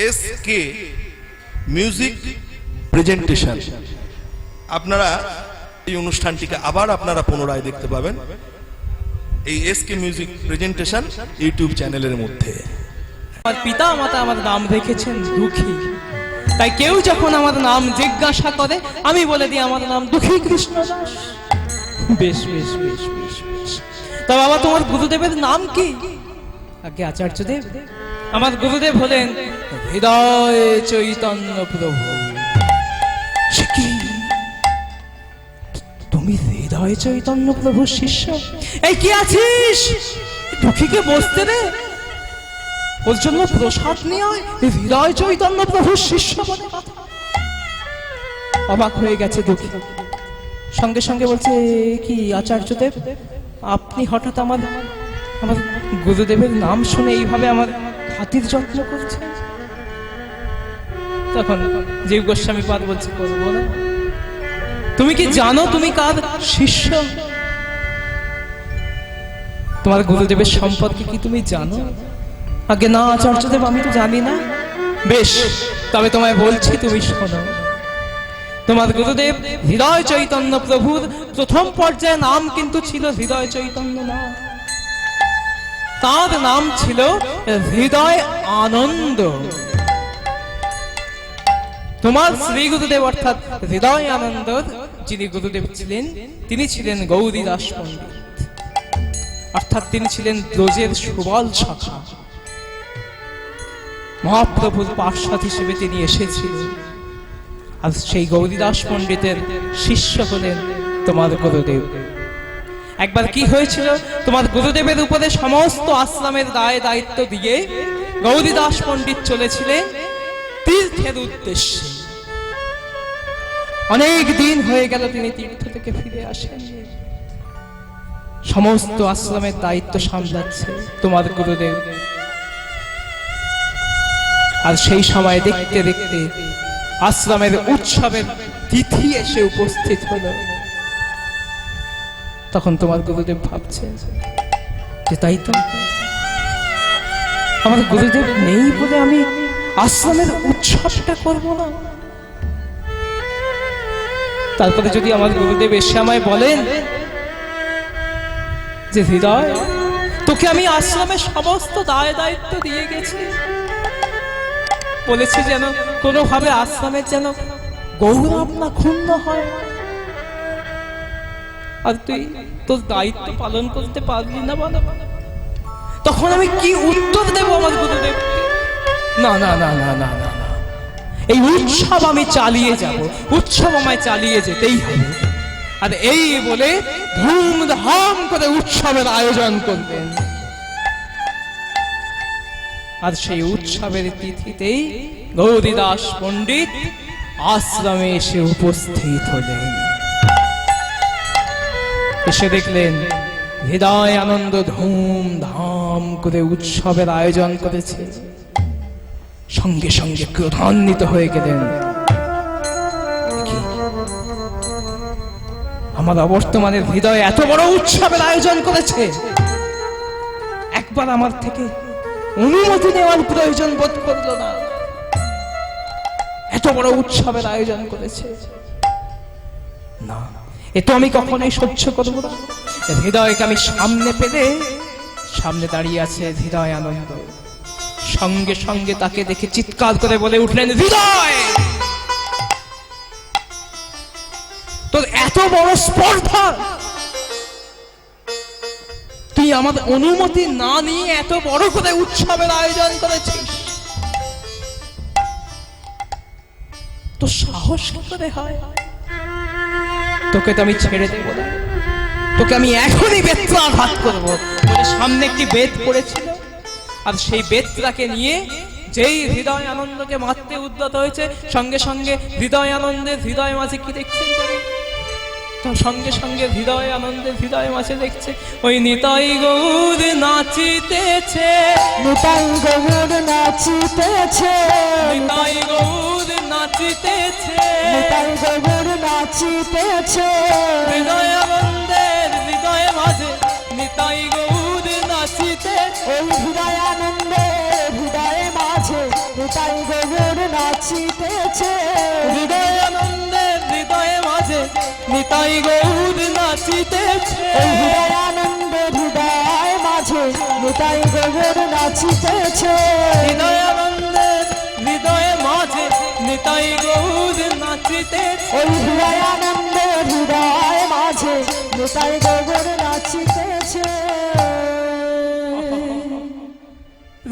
SK music presentation. আপনারা এই অনুষ্ঠানটিকে আবার আপনারা পুনরায় দেখতে পাবেন এই এসকে মিউজিক প্রেজেন্টেশন ইউটিউব চ্যানেলের মধ্যে। আমার পিতা মাতা আমার নাম রেখেছেন দুঃখী, তাই কেউ যখন আমার নাম জিজ্ঞাসা করে আমি বলে দিই আমার নাম দুঃখী কৃষ্ণ দাস। বেশ বেশ বেশ বেশ বেশ। তা বাবা, তোমার গুরুদেবের নাম কি? আগে আচার্যদেব। আমার গুরুদেব হলেন হৃদয় চৈতন্য প্রভু। সে কি, তুমি হৃদয় চৈতন্য প্রভুর শিষ্য? এই কি আছিস, দুঃখীকে বসতে দে, ওর জন্য প্রসাদ নিয়ে আয়। হৃদয় চৈতন্য প্রভুর শিষ্য বলে কথা। অবাক হয়ে গেছে দুঃখী, সঙ্গে সঙ্গে বলছে, কি আচার্যদেব, আপনি হঠাৎ আমার গুরুদেবের নাম শুনে এইভাবে আমার হাতির যত্ন করছেন? তখন জীব গোস্বামী পাদ বলছে, করবো না। তুমি কি জানো তুমি কার শিষ্য? তোমার গুরুদেবের সম্পর্কে কি তুমি জানো? আগে না আচার্যদেব, আমি তো জানি না। বেশ, তবে তোমায় বলছি, তুমি শোনো। তোমার গুরুদেব হৃদয় চৈতন্য প্রভুর প্রথম পর্যায়ে নাম কিন্তু ছিল হৃদয় চৈতন্য না, তার নাম ছিল হৃদয় আনন্দ। তোমার শ্রী গুরুদেব অর্থাৎ হৃদয় আনন্দ যিনি গুরুদেব ছিলেন, তিনি ছিলেন গৌরী দাস পণ্ডিত, অর্থাৎ তিনি ছিলেন ব্রজের সুবল শাখা। মহাপ্রভুর পার্ষদ হিসেবে তিনি এসেছিলেন। আর সেই গৌরীদাস পণ্ডিতের শিষ্য হলেন তোমার গুরুদেব। একবার কি হয়েছিল, তোমার গুরুদেবের উপরে সমস্ত আশ্রমের দায় দায়িত্ব দিয়ে গৌরীদাস পণ্ডিত চলেছিলেন তীর্থের উদ্দেশ্যে। অনেক দিন হয়ে গেল তিনি তীর্থ থেকে ফিরে আসেন। সমস্ত আশ্রমের দায়িত্ব সামলাচ্ছে তোমার গুরুদেব। আর সেই সময় দেখতে দেখতে আশ্রমের উৎসবের তিথি এসে উপস্থিত হলো। তখন তোমার গুরুদেব ভাবছে যে তাই তো, আমার গুরুদেব নেই বলে আমি আশ্রমের উৎসবটা করব না। তারপরে যদি আমার গুরুদেব এসে আমায় বলেন যে হৃদয়, তোকে আমি আশ্রমের সমস্ত দায় দায়িত্ব দিয়ে গেছি, বলেছি যেন কোনোভাবে আশ্রমের যেন গৌরব না ক্ষুণ্ণ হয়, আর তুই তোর দায়িত্ব পালন করতে পারলি না বলো, তখন আমি কি উত্তর দেব আমার গুরুদেব? না না না না না না, এই উৎসব আমি চালিয়ে যাব, উৎসব আমায় চালিয়ে যেতেই হবে। আর এই বলে ধুমধাম করে উৎসবের আয়োজন করবেন। আর সেই উৎসবের তিথিতেই গৌরীদাস পণ্ডিত আশ্রমে এসে উপস্থিত হলেন। এসে দেখলেন হৃদয় আনন্দ ধুমধাম করে উৎসবের আয়োজন করেছে। সঙ্গে সঙ্গে ক্রোধান্বিত হয়ে গেলেন, আমার অবর্তমানের হৃদয় এত বড় উৎসবের আয়োজন করেছে, একবার আমার থেকে অনুমতি নেওয়ার প্রয়োজন বোধ করলো না, এত বড় উৎসবের আয়োজন করেছে। না, এ তো আমি কখনোই সহ্য করবো না। হৃদয়কে আমি সামনে পেলে, সামনে দাঁড়িয়ে আছে হৃদয় আনন্দ। সঙ্গে সঙ্গে তাকে দেখে চিৎকার করে বলে উঠলেন, হৃদয়, তোর এত বড় স্পর্ধা, তুই আমার অনুমতি না নিয়ে এত বড় করে উৎসবের আয়োজন করেছিস, তো সাহস কি করে হয়? তোকে তো আমি ছেড়ে দেব না, তোকে আমি এখনই বেত্রাঘাত করবো বলে সামনে একটি বেত পড়েছিল। আর সেই বেতটাকে নিয়ে যেই হৃদয় আনন্দকে মারতে উদ্যত হয়েছে, সঙ্গে সঙ্গে হৃদয় আনন্দের হৃদয় মাঝে কি দেখছেন? সঙ্গে সঙ্গে হৃদয় আনন্দের হৃদয় মাঝে দেখছে ওই নিতাই গৌর নাচিতেছে, নিতাই গৌর নাচিতেছে, নিতাই গৌর নাচিতেছে, নিতাই গৌর নাচিতেছে, হৃদয় আনন্দের হৃদয় মাঝে নিতাই গৌর নাচিতেছে, ওই হৃদয় আনন্দের হৃদয় মাঝে নিতাই গৌর নাচিতেছে হৃদয় আনন্দে হৃদয়ে মাঝে নিতাই গৌর নাচিতেছে ওই হৃদয় আনন্দে হৃদয় মাঝে নিতাই গৌর নাচিতেছে হৃদয় আনন্দে হৃদয়ে মাঝে নিতাই গৌর নাচিতেছে ওই হৃদয় আনন্দে হৃদয় মাঝে নিতাই গৌর নাচিতেছে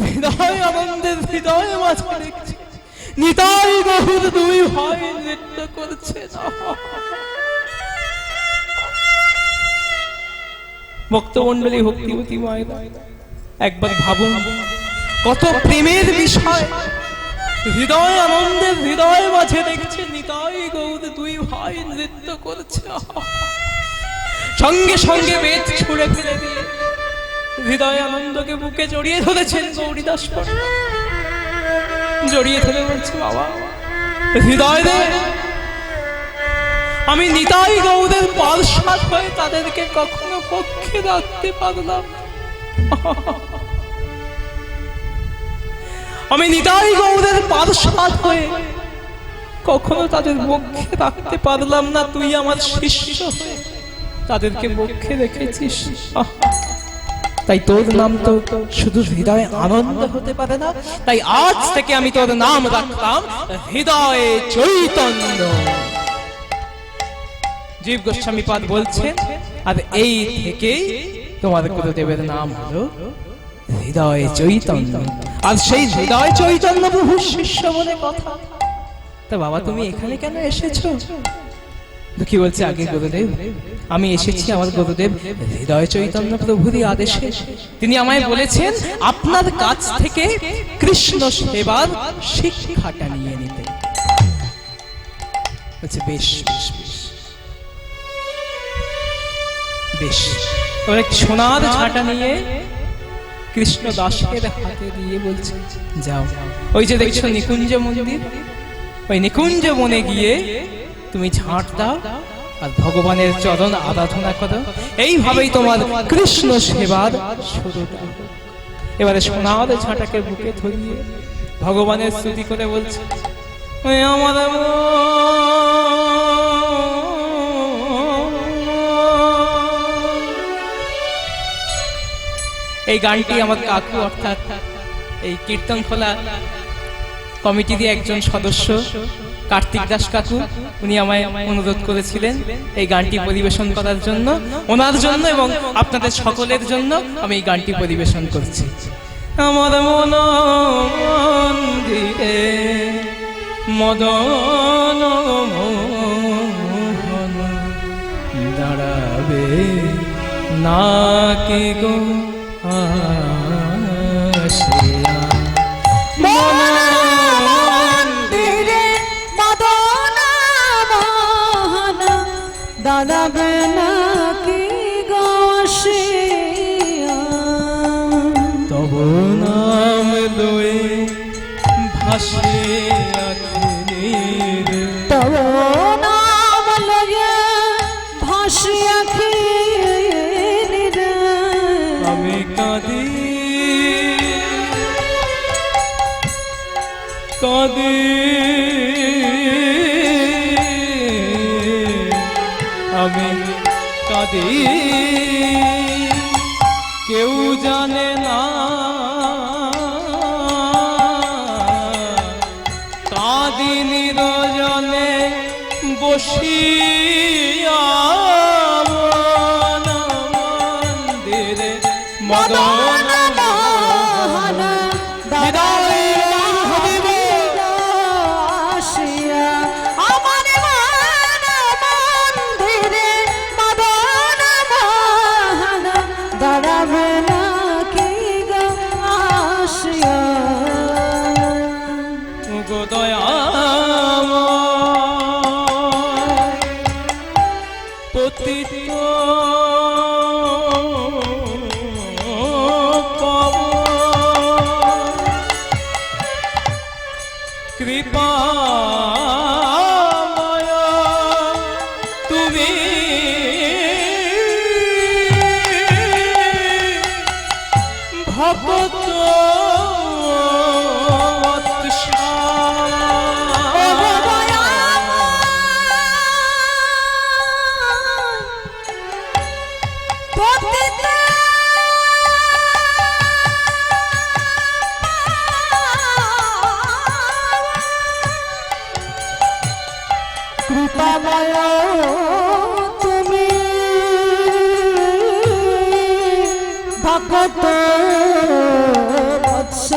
হৃদয় আনন্দের হৃদয় মাঝে দেখছি নিতাই গৌর দুই ভাই নৃত্য করছে ভক্তমণ্ডলী ভক্তিবতী মায়েরা একবার ভাবুন কত প্রেমের বিষয় হৃদয় আনন্দের হৃদয় মাঝে দেখছে নিতাই গৌর দুই ভাই নৃত্য করছে সঙ্গে সঙ্গে বেদ ছুঁড়ে ফেলে দিয়ে হৃদয় আনন্দকে বুকে জড়িয়ে ধরেছেন গৌরীদাস জড়িয়ে ধরে বলছে বাবা হৃদয় দে আমি নিতাই গৌরের পার্শ্বদ হয়ে তাদেরকে কখনো পক্ষে রাখতে পারলাম আমি নিতাই গৌরের পার্শ্বদ হয়ে কখনো তাদের পক্ষে রাখতে পারলাম না তুই আমার শিষ্য হয়ে তাদেরকে পক্ষে রেখেছিস তাই তোর নাম তো শুধু হৃদয়ে আনন্দ হতে পারে না তাই আজ থেকে আমি তোর নাম রাখলাম হৃদয়ে চৈতন্য জীব গোস্বামী পাদ বলছেন আর এই থেকেই তোমার গুরুদেবের নাম হলো হৃদয় চৈতন্য আর সেই হৃদয় চৈতন্য প্রভু শিষ্য বলে কথা তা বাবা তুমি এখানে কেন এসেছো দুঃখী বলছে আগে গুরুদেব আমি এসেছি আমার গুরুদেব হৃদয় চৈতন্য প্রভুরই আদেশে তিনি আমায় বলেছেন আপনার কাছ থেকে কৃষ্ণ সেবার শিক্ষাটা নিয়ে নিতে বলছে বেশ বেশ বেশ বেশ তোর এক সোনার ঝাঁটা নিয়ে কৃষ্ণ দাসের হাতে দিয়ে বলছে যাও ওই যে দেখছো নিকুঞ্জ মন্দির ওই নিকুঞ্জ বনে গিয়ে তুমি ঝাঁট দাও আর ভগবানের চরণ আরাধনা করো এইভাবেই তোমার কৃষ্ণ সেবার শুরুটা এবারে সোনার ঝাঁটাকে বুকে ধরিয়ে ভগবানের স্তুতি করে বলছে ওই আমার এই গানটি আমার কাকু অর্থাৎ এই কীর্তন খোলা কমিটির একজন সদস্য কার্তিক দাস কাকু উনি আমায় অনুরোধ করেছিলেন এই গানটি পরিবেশন করার জন্য ওনার জন্য এবং আপনাদের সকলের জন্য আমি এই গানটি পরিবেশন করছি আমার মন মন্দিরে মদন মোহন দাঁড়াবে নাকি গো আসিয়া মন্দিরে মদন মোহন দাঁড়াবে নাকি গসিয়া তব নাম লয়ে ভাসে আখির তব নাম লয়ে ভাসিয়া আমি কাঁদি কাঁদি আমি কাঁদি কেউ জানে না কাঁদি নিরজনে বসিয়া মন্দিরে মদন মোহন দাঁড়াবে নাকি গসিয়া আমার মন্দিরে মদন মোহন দাঁড়াবে নাকি গসিয়া পতিত কৃপাময় তুমি ভক্ত দয়াময় তুমি ভগত বৎস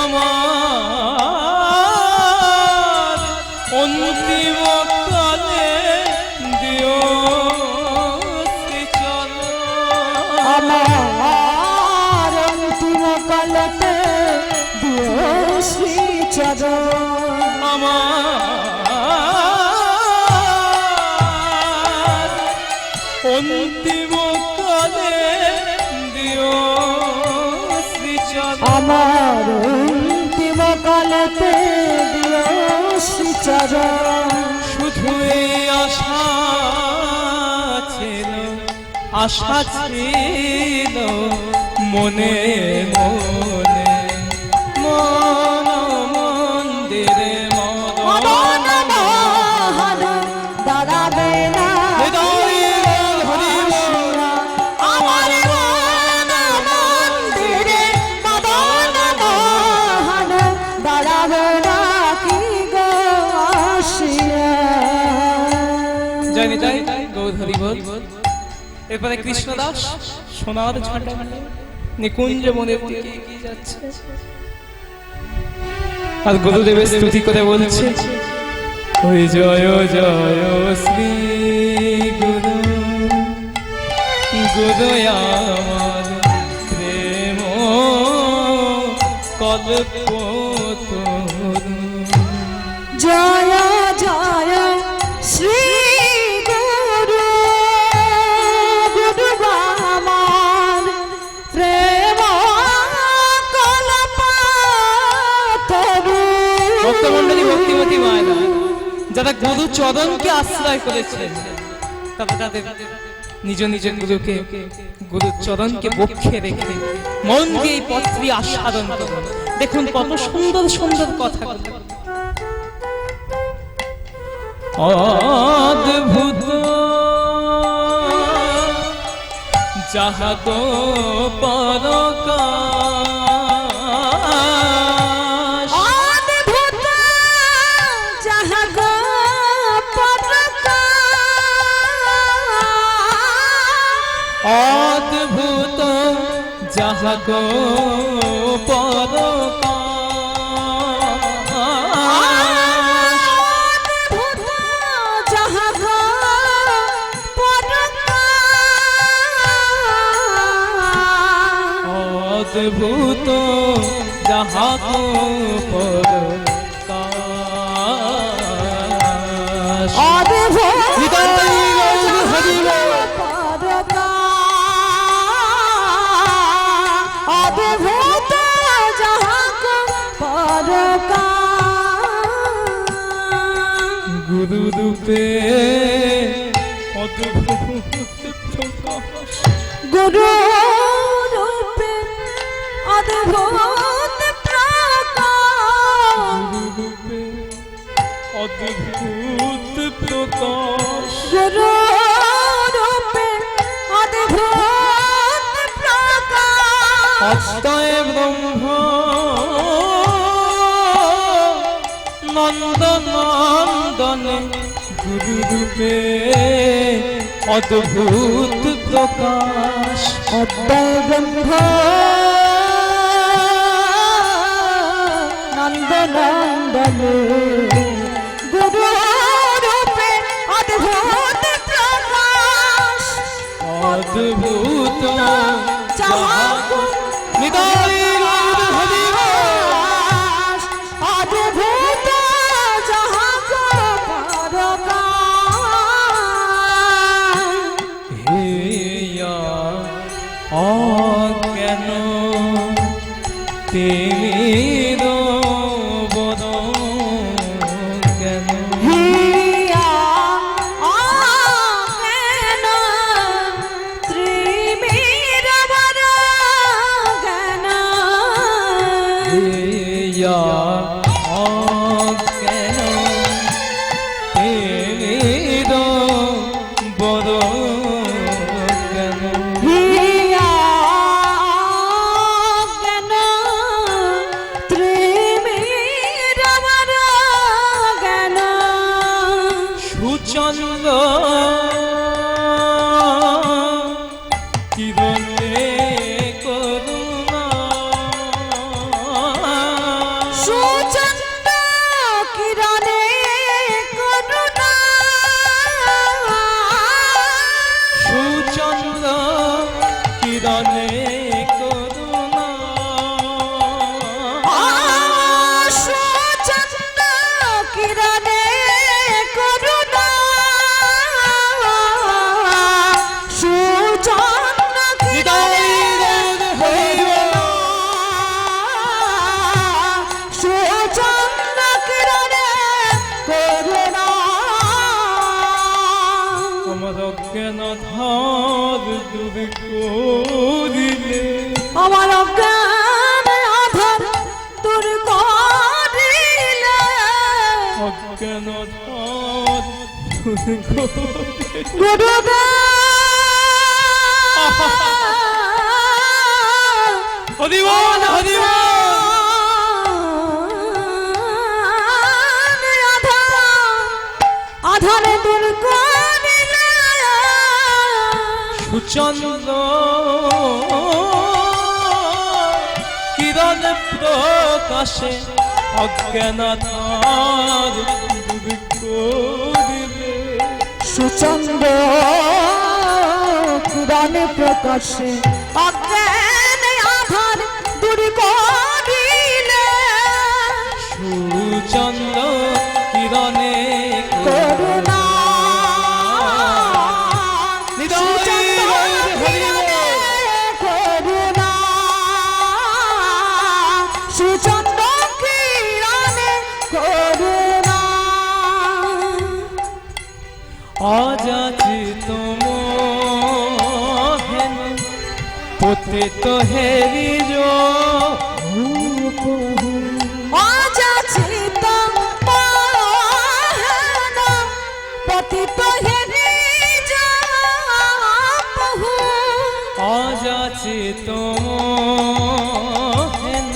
আমার অন্তিম কালে দিও শ্রীচরণ আমার অন্তিম কালতে দিও শ্রীচরণ আমার অন্তিম কালে দিও শ্রীচরণ আমার অন্তিম কালতে দিও শ্রীচরণ শুধু এই আশা ছিল মনে মনে মন মন্দিরে মদন মোহন দাঁড়াবে না আমার মন মন্দিরে মদন মোহন দাঁড়াবে না কি গো আসিয়া জানি তাই গৌধরী বল। এরপরে কৃষ্ণদাস সোনার ছাটা নিকুঞ্জ মনের দিকে এগিয়ে যাচ্ছে আর গুরুদেবের স্তুতি করে বলছে ওই জয় জয় শ্রী গুরু গুরু আমার প্রেম কল্প জয় জয় শ্রী গুরু গুরু আমার প্রেম কল্পতরু ভক্তমণ্ডলী ভক্তিমতী মায়েরা যারা গুরু চরণকে আশ্রয় করেছেন তারা তাদের নিজ নিজ গুরুকে গুরু চরণকে বক্ষে রেখে মন দিয়ে এই পত্রী আস্বাদন করুন। দেখুন কত সুন্দর সুন্দর কথা অদ্ভুত যাহা গো পরকাশ অদ্ভুত যাহা গো পরকাশ অদ্ভুত যাহা গো পরকাশ অদ্ভুত যাহা গো পরকাশ অদ্ভুত যাহা গো পরকাশ অদ্ভুত অদ্ভুত যাহা গো পরকাশ গুরু রূপে অদ্ভুত প্রকাশ গুরু রূপে অদ্ভুত প্রকাশ রূপে অদ্ভুত প্রকাশ গুরু রূপে অদ্ভুত প্রকাশ অষ্টয় ব্রহ্ম নন্দ নন্দনে গুরু রূপে অদ্ভুত প্রকাশ অদ্বয় ব্রহ্ম নন্দ নন্দন গুরু রূপে অদ্ভুত প্রকাশ অদ্ভুত যাহা গো নিতাই গৌর হরি প্রকাশ অদ্ভুত যাহা গো পরকাশ হেয়া অজ্ঞান তিমির বদ কেন হিয়া অজ্ঞান ত্রিমির বর জ্ঞান হেয়া অজ্ঞান তিমির বদ কেন হিয়া অজ্ঞান ত্রিমির বর জ্ঞান ধার দূর করিলে আমার অজ্ঞান আধার দূর করিলে অজ্ঞান ধার দূর করিলে গুরুদেব হরিবল হরিবল আধারে দূর করিলে সুচন্দ্র কিরণ প্রকাশে অজ্ঞানাধার দূর করিলে সুচন্দ্র কিরণ প্রকাশে অজ্ঞান আধার দূর করিলে সুচন্দ্র কিরণে করুণা করুণা সুচন্দ্র কিরণে করুণা অযাচিত মোহেন পতিত হেরিজ অযাচিত মোহন পতিত হেরি যাবহু অযাচিত মোহেন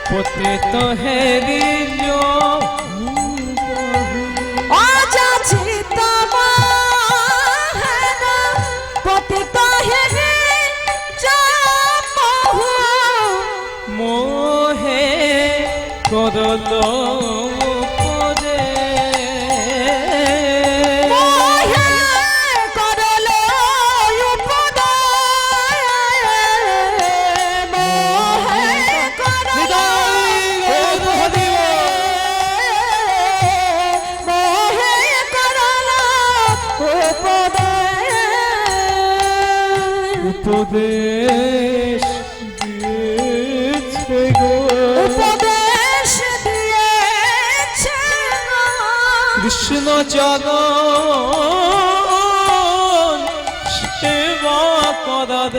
পতিত হেরিজ অযাচিত মোহন পতিত হেরি যাবহু মোহে করল মোহে করল উপদয় মোহে করল মোহে করল উপদয় উপদেশ দিয়েছে গো উপদেশ দিয়েছে গো। কৃষ্ণ চরণ সেবা করার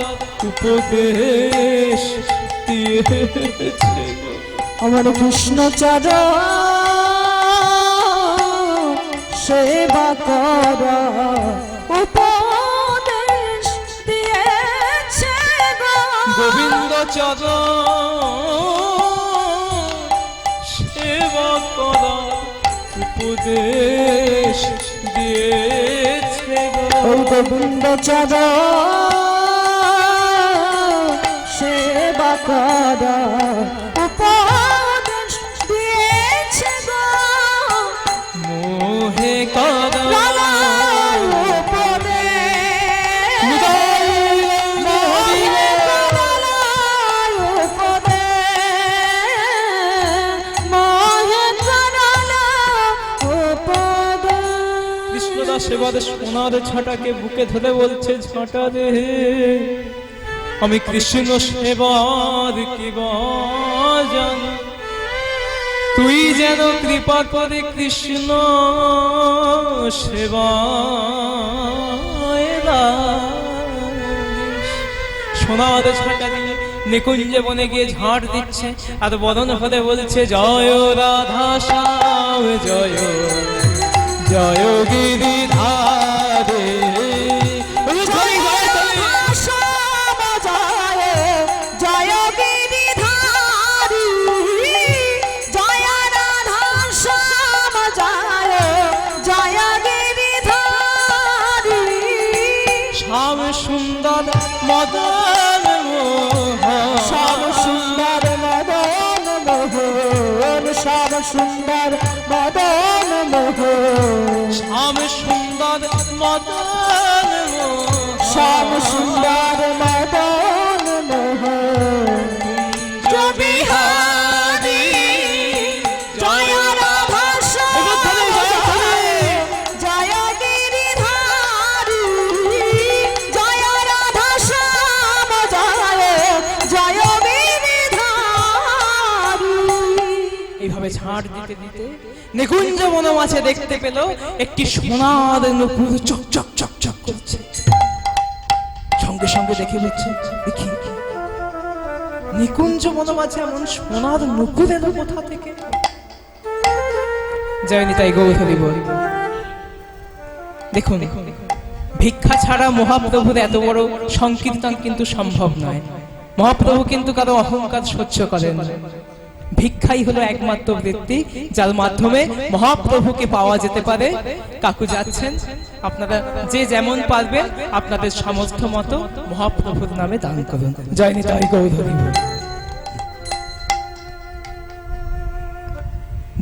উপদেশ দিয়েছে গো। আমার কৃষ্ণচরণ সেবা কর উপদেশ দিয়েছে গো। গোবিন্দ চরণ সেবা করার উপদেশ দিয়েছে গো। ওই গোবিন্দচরণ সেবা কর উপদেশ দিয়েছে গো। মোহে কর কৃষ্ণদাস এবারে সোনার ছাটাকে বুকে ধরে বলছে ছাটা রে আমি কৃষ্ণ সেবার কি জান তুই যেন কৃপা করে কৃষ্ণ সেবা সোনার ছাটা দিয়ে নিকুঞ্জে বনে গিয়ে ঝাড় দিচ্ছে আর বদন হতে বলছে জয় রাধা শ্যাম জয় জয় গিরিধারে জয় জয় গিরিধারী জয় রাধা শ্যাম জয় জয় গিরিধারী শ্যাম সুন্দর মদন মোহন শ্যাম সুন্দর মদন মোহন শ্যাম সুন্দর মদন মোহন শ্যাম সুন্দর মদন মোহন শ্যাম সুন্দর মদন মোহন বিহারী জয় রাধা শ্যাম জয় গিরিধারী জয় রাধা শ্যাম জয় জয় গিরিধারী এইভাবে ঝাড় দিতে দিতে নিকুঞ্জ বনমাছে দেখতে পেল একটি সোনার নুপুর চক চক চক চক করছে। সঙ্গে সঙ্গে দেখে বলছে, দেখি নিকুঞ্জ বনমাছে এমন সোনার নুপুর এলো কোথা থেকে? জয়নি তাই গৌধরী বল, দেখুন ভিক্ষা ছাড়া মহাপ্রভুর এত বড় সংকীর্তন কিন্তু সম্ভব নয়। মহাপ্রভু কিন্তু কারো অহংকার সহ্য করেন। ভিক্ষাই হলো একমাত্র বৃত্তি যার মাধ্যমে মহাপ্রভুকে পাওয়া যেতে পারে। কাকু যাচ্ছেন, আপনারা যে যেমন পারবেন আপনাদের সামর্থ্য মতো মহাপ্রভুর নামে দান করুন। জয় নিতাই গৌরহরি।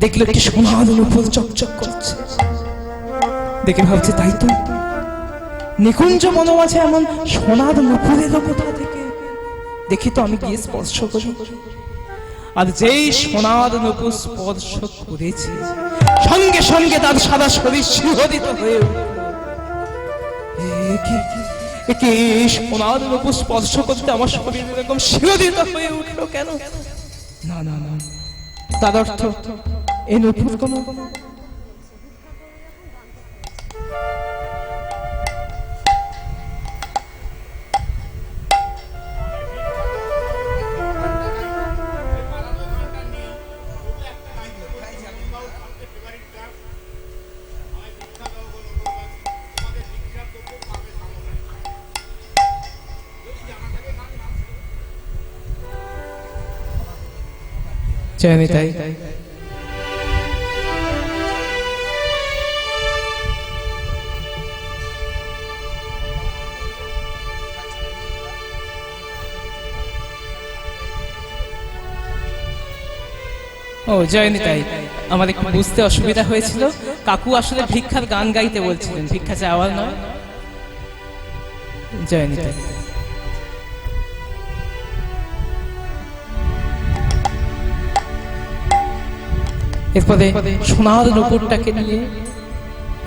দেখলো একটি সোনার উপর চকচক করছে, দেখে ভাবছে তাই তো, নিকুঞ্জ বনমাছে এমন সোনার নুপুর এলো কোথা থেকে? দেখি তো আমি গিয়ে স্পর্শ করি। আর যেই সোনার নুপুর স্পর্শ করেছে সঙ্গে সঙ্গে তার সারা শরীর শিহরিত হয়ে উঠল। সোনার নুপুর স্পর্শ করতে আমার শরীর এরকম শিহরিত হয়ে উঠলো কেন? না না না, তার অর্থ এই নুপুর কোন জানি তাই। ও জয়নি তাই, আমার একটু বুঝতে অসুবিধা হয়েছিল। কাকু আসলে ভিক্ষার গান গাইতে বলছিলেন, ভিক্ষা চাওয়ার নয়। জয়নি তাই। এরপরে সোনার নুপুরটাকে নিয়ে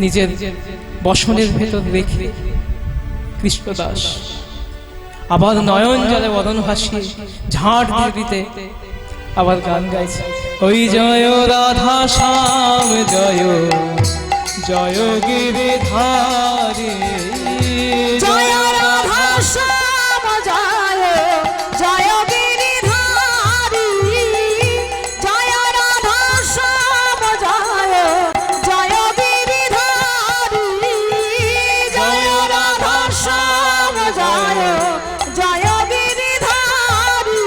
নিজের বসনের ভেতর রেখে কৃষ্ণদাস আবার নয়ন জলে বদন ভাসিয়ে ঝাড় দিতে আবার গান গাইছে। ওই জয় রাধা শ্যাম জয় জয় গিরিধারী, জয় রাধা শ্যাম জয় জয় গিরিধারী, জয় রাধা শ্যাম জয় জয় গিরিধারী, জয় রাধা শ্যাম জয় জয় গিরিধারী।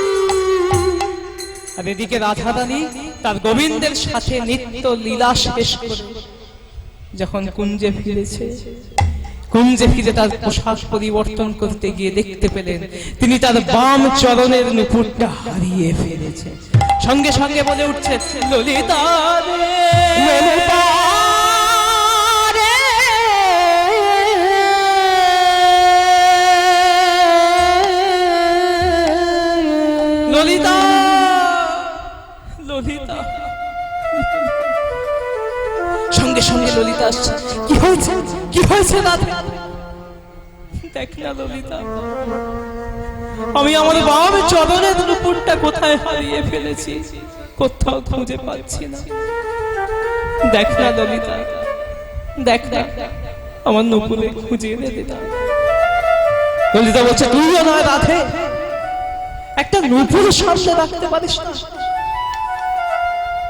আর এদিকে রাধা রানী তার গোবিন্দের সাথে নিত্য লীলা শেষ করে যখন কুঞ্জে ফিরেছে, কুঞ্জে ফিরে তার পোশাক পরিবর্তন করতে গিয়ে দেখতে পেলেন তিনি তার বাম চরণের নুপুরটা হারিয়ে ফেলেছে। সঙ্গে সঙ্গে বলে উঠছে, ললিতা রে, ললিতা রে, ললিতা, ললিতা। সঙ্গে সঙ্গে ললিতা আসছে, কি হয়েছে, কি হয়েছে রাধা? দেখ না ললিতা, আমি আমার বাম চরণের নুপুরটা কোথায় হারিয়ে ফেলেছি, কোথাও খুঁজে পাচ্ছি না। দেখ না ললিতা, দেখ না, আমার নুপুরে খুঁজে এনে দে। ললিতা বলছে, তুইও নয় রাধে, একটা নুপুর সামনে রাখতে পারিস না?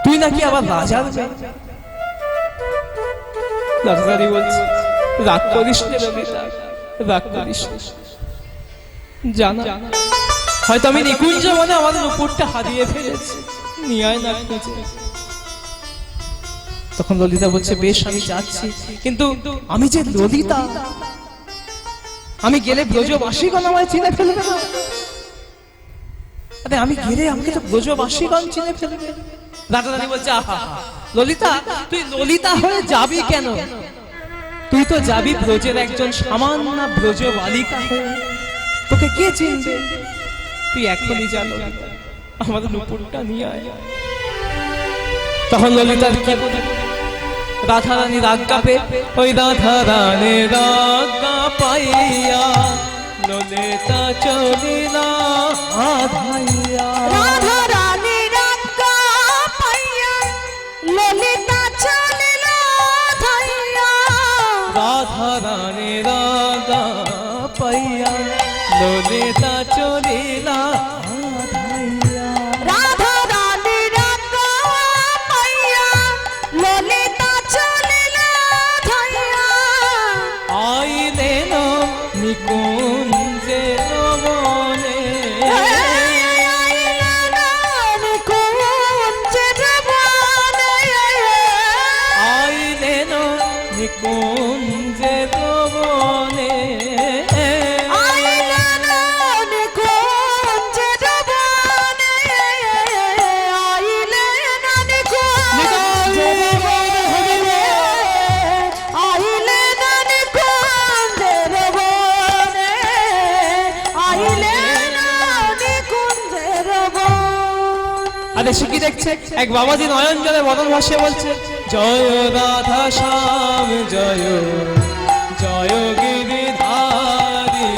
তুই নাকি আবার রাজার মেয়ে। রাজারি বলছে, রাগ করিস না ললিতা, রাগ করিস না। জানা হয়তো আমি নিকুঞ্জ মানে আমার নুপুরটা হারিয়ে ফেলেছি, নিয়ে আয় না খুঁজে। তখন ললিতা বলছে, বেশ আমি যাচ্ছি, কিন্তু আমি যে ললিতা, আমি গেলে ব্রজবাসীগণ আমায় চিনে ফেলবে না? আরে আমি গেলে আমাকে তো ব্রজবাসীগণ চিনে ফেলবে। রাজা রানী বলছে, আহা ললিতা, তুই ললিতা হয়ে যাবি কেন? তুই তো যাবি ব্রজের একজন সামান্য ব্রজ বালিকা হয়ে, তোকে কে চিনবে? তুই এখনই যা ললিতা, আমার নুপুরটা নিয়ে আয়। তখন ললিতার কি বলে? রাধা রানী রাজ্ঞা পে, ওই রাধা রানীর রাজ্ঞা পাইয়া ললিতা চলিলা আধাইয়া। রাধা রানী রাজ্ঞা পাইয়া আরে সে কি দেখছে, এক বাবাজি নয়ন জলে বদন ভাসিয়ে বলছে, জয় রাধা শ্যাম জয় জয় গিরিধারী।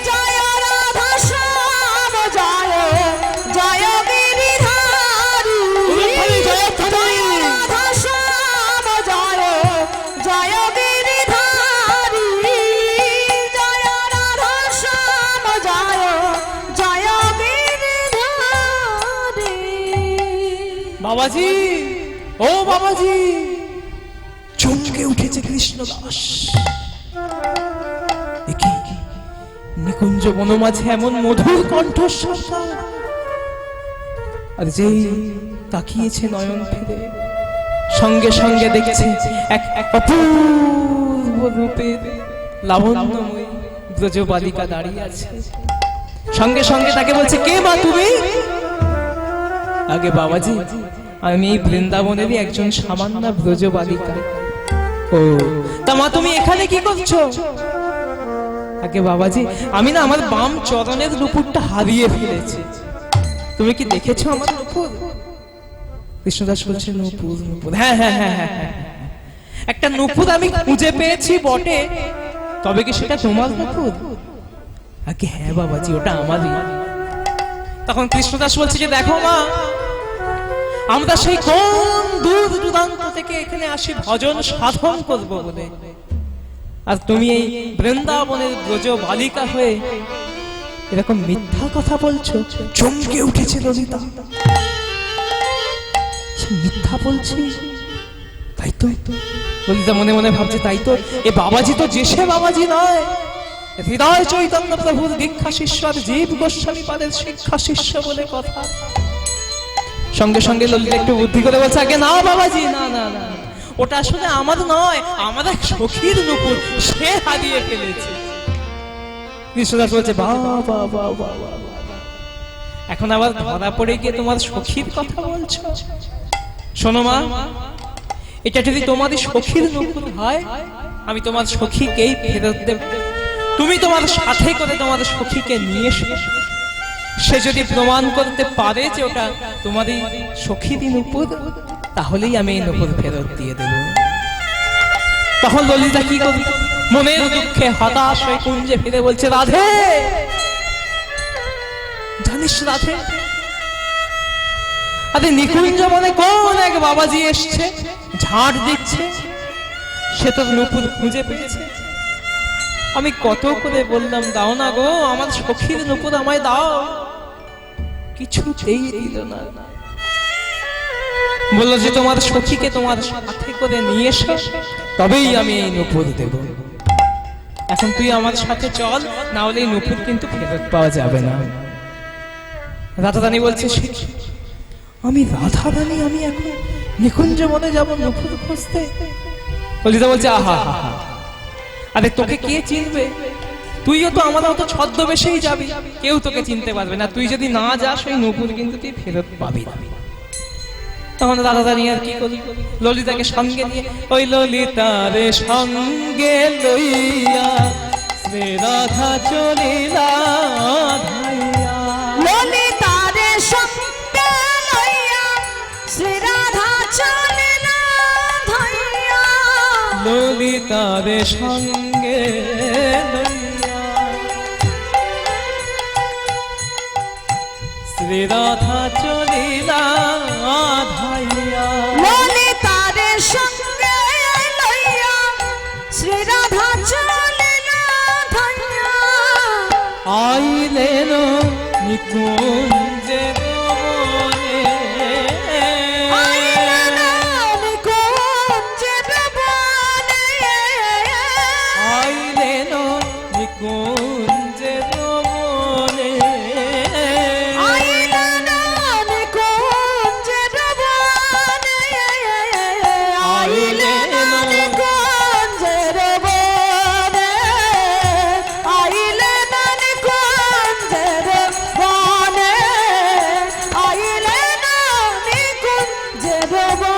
জয় রাধা শ্যাম জয় জয় গিরিধারী। জয় রাধা শ্যাম জয় জয় গিরিধারী। জয় রাধা শ্যাম জয় জয় গিরিধারী। বাবাজি, ও বাবাজি, চমকে উঠেছে কৃষ্ণদাস। নিকুঞ্জ বন মাঝে এমন মধুর কণ্ঠস্বর তার। আর যেই তাকিয়েছে নয়ন ফিরে, সঙ্গে সঙ্গে দেখছে এক এক অপূর্ব রূপের লাবণ্যময়ী ব্রজবালিকা দাঁড়িয়ে আছে। সঙ্গে সঙ্গে তাকে বলছে, কে মা তুমি? আগে বাবাজি, আমি এই বৃন্দাবনেরই একজন সামান্য ব্রজবালিকা। ও তা মা, তুমি এখানে কি করছো? আগে বাবাজি, আমি না আমার বাম চরণের নুপুরটা হারিয়ে ফেলেছি। তুমি কি দেখেছো আমার নুপুর? কৃষ্ণদাস বলছে, নুপুর নুপুর, হ্যাঁ হ্যাঁ হ্যাঁ হ্যাঁ হ্যাঁ, একটা নুপুর আমি খুঁজে পেয়েছি বটে, তবে কি সেটা তোমার নুপুর? আগে হ্যাঁ বাবাজি, ওটা আমারই। তখন কৃষ্ণদাস বলছে যে, দেখো মা, আমরা সেই কোন দূর দূরান্ত থেকে এখানে আসি ভজন সাধন করবো বলে, আর তুমি এই বৃন্দাবনের ব্রজ বালিকা হয়ে এরকম মিথ্যা কথা বলছো। চমকে উঠেছে ললিতা। মিথ্যা বলছি? তাই তো। ললিতা মনে মনে ভাবছে, তাই তো, এ বাবাজি তো যে সে বাবাজি নয়, হৃদয় চৈতন্য প্রভুর দীক্ষা শিষ্য আর জীব গোস্বামী পাদের শিক্ষা শিষ্য বলে কথা। সঙ্গে সঙ্গে ললিতা একটু বুদ্ধি করে বলছে, আগে না বাবাজি, না না না, ওটা আসলে আমার নয়, আমার এক সখীর নুপুর, সে হারিয়ে ফেলেছে। কৃষ্ণদাস বলছে, বাবা বাবা বাবা, এখন আবার ধরা পড়ে গিয়ে তোমার সখীর কথা বলছো? শোনো মা, এটা যদি তোমাদের সখীর নুপুর হয়, আমি তোমার সখীকেই ফেরত দেব। তুমি তোমার সাথে করে তোমার সখীকে নিয়ে এসো। সে যদি প্রমাণ করতে পারে যে ওটা তোমারই সখীরই নুপুর, তাহলেই আমি এই নুপুর ফেরত দিয়ে দেব। তখন ললিতা কি করবে? মনের দুঃখে হতাশ হয়ে কুঞ্জে ফিরে বলছে, রাধে, জানিস রাধে, আরে নিকুঞ্জ মনে কোন এক বাবাজি এসছে, ঝাড় দিচ্ছে, সে তো নুপুর খুঁজে পেয়েছে। আমি কত করে বললাম, দাও না গো, আমার সখীর নুপুর আমায় দাও, কিছুতেই দিল না। বললো যে তোমার সখীকে তোমার সাথে করে নিয়ে এসো, তবেই আমি এই নুপুর দেব। এখন তুই আমার সাথে চল, না হলে এই নুপুর কিন্তু ফেরত পাওয়া যাবে না। রাধারানী বলছে, আমি রাধারানী, আমি এখন নিকুঞ্জ বনে যাবো নুপুর খুঁজতে? ললিতা বলছে, আহা হা হা, আরে তোকে কে চিনবে? তুইও তো আমার মতো ছদ্মবেশেই যাবি, কেউ তোকে চিনতে পারবে না। তুই যদি না যাস, ওই নুপুর কিন্তু তুই ফেরত পাবি না। তখন রাধারানী আর কি করি, ললিতাকে সঙ্গে নিয়ে, ওই ললিতারে সঙ্গে লইয়া শ্রী রাধা চলিলা ধাইয়া। ললিতারে সঙ্গে লইয়া শ্রী রাধা চলিলা ধাইয়া। ললিতারে সঙ্গে লইয়া শ্রী রাধা চলিলা ধাইয়া। ললিতারে সঙ্গে লইয়া শ্রী রাধা চলিলা ধাইয়া। আইলেন নিকুঞ্জে বনে, আইলেন নিকুঞ্জে বনে। আইলেন নিকুঞ্জে বনে। আইলেন নিকুঞ্জে বনে। আইলেন নিকুঞ্জে বনে। আইলেন নিকুঞ্জে বনে। আইলেন নিকুঞ্জে বনে।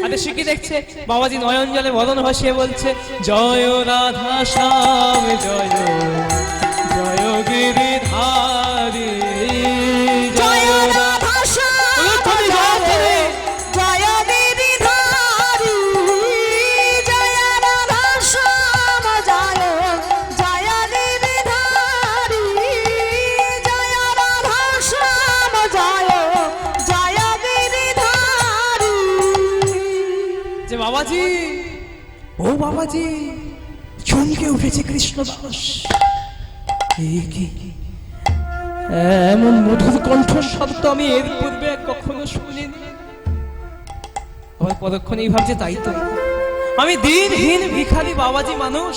আরে সে কি দেখছে, বাবাজি নয়ন জলে বদন ভাসিয়ে বলছে, জয় রাধা শ্যাম জয় জয় গিরিধারী। বাবাজি, ও বাবাজি, চমকে উঠেছে কৃষ্ণদাস। এ কি এমন মধুর কণ্ঠস্বর তো আমি এর পূর্বে কখনো শুনিনি। আবার পরক্ষণেই ভাবছে তাই তো, আমি দিনহীন ভিখারি বাবাজি মানুষ,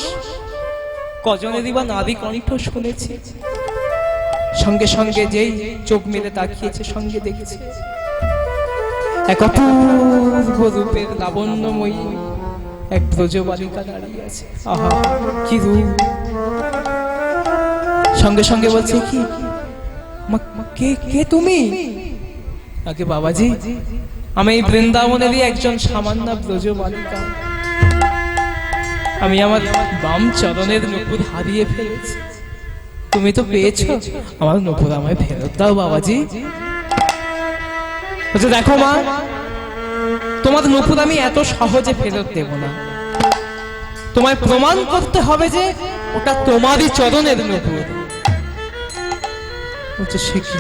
কজনেরই বা নারী কণ্ঠ শুনেছি। সঙ্গে সঙ্গে যেই চোখ মেলে তাকিয়েছে, সঙ্গে দেখেছে এক অপূর্ব রূপের লাবণ্যময়ী এক ব্রজবালিকা দাঁড়িয়ে আছে। আহা কি রূপ! সঙ্গে সঙ্গে বলছে, কি কে কে তুমি? আগে বাবাজি, আমি এই বৃন্দাবনেরই একজন সামান্য ব্রজবালিকা। আমি আমার বাম চরণের নূপুর হারিয়ে ফেলেছি, তুমি তো পেয়েছো, আমার নূপুর আমায় ফেরত দাও বাবাজি। বলছে, দেখো মা, তোমার নূপুর আমি এত সহজে ফেরত দেব না, তোমায় প্রমাণ করতে হবে যে ওটা তোমারই চরণের নূপুর। বলছে, সে কি,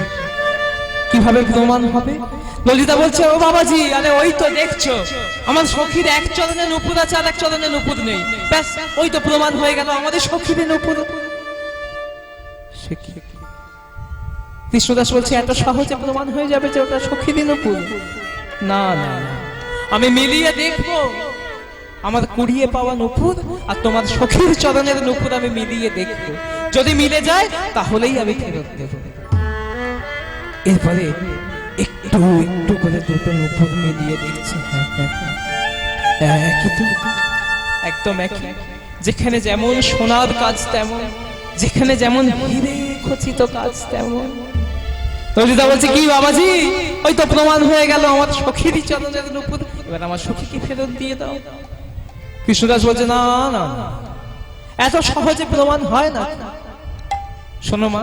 কিভাবে প্রমাণ হবে? ললিতা বলছে, ও বাবাজি, আরে ওই তো দেখছো, আমার সখীর এক চরণে নূপুর আছে, আর এক চরণে নূপুর নেই, ব্যাস ওই তো প্রমাণ হয়ে গেল আমাদের সখীর নূপুর। সে কি? কৃষ্ণদাস বলছে, এত সহজে প্রমাণ হয়ে যাবে যে ওটা সখীর নূপুর? না না না, আমি মিলিয়ে দেখবো আমার কুড়িয়ে পাওয়া নূপুর আর তোমার সখীর চরণের নূপুর আমি মিলিয়ে দেখবো, যদি মিলে যায় তাহলেই আমি ফেরত দেব। এরপরে একটু একটু করে দুটো নূপুর মিলিয়ে দেখছে, একদম একই, যেখানে যেমন সোনার কাজ তেমন, যেখানে যেমন হিরে খচিত কাজ তেমন। ললিতা বলছে, কি বাবাজি, ওই তো প্রমাণ হয়ে গেল আমার সখীরই চরণের নূপুর, এবার আমার সখীকে ফেরত দিয়ে দাও। কৃষ্ণদাস বলছে, না না, এত সহজে প্রমাণ হয় না। শোনো মা,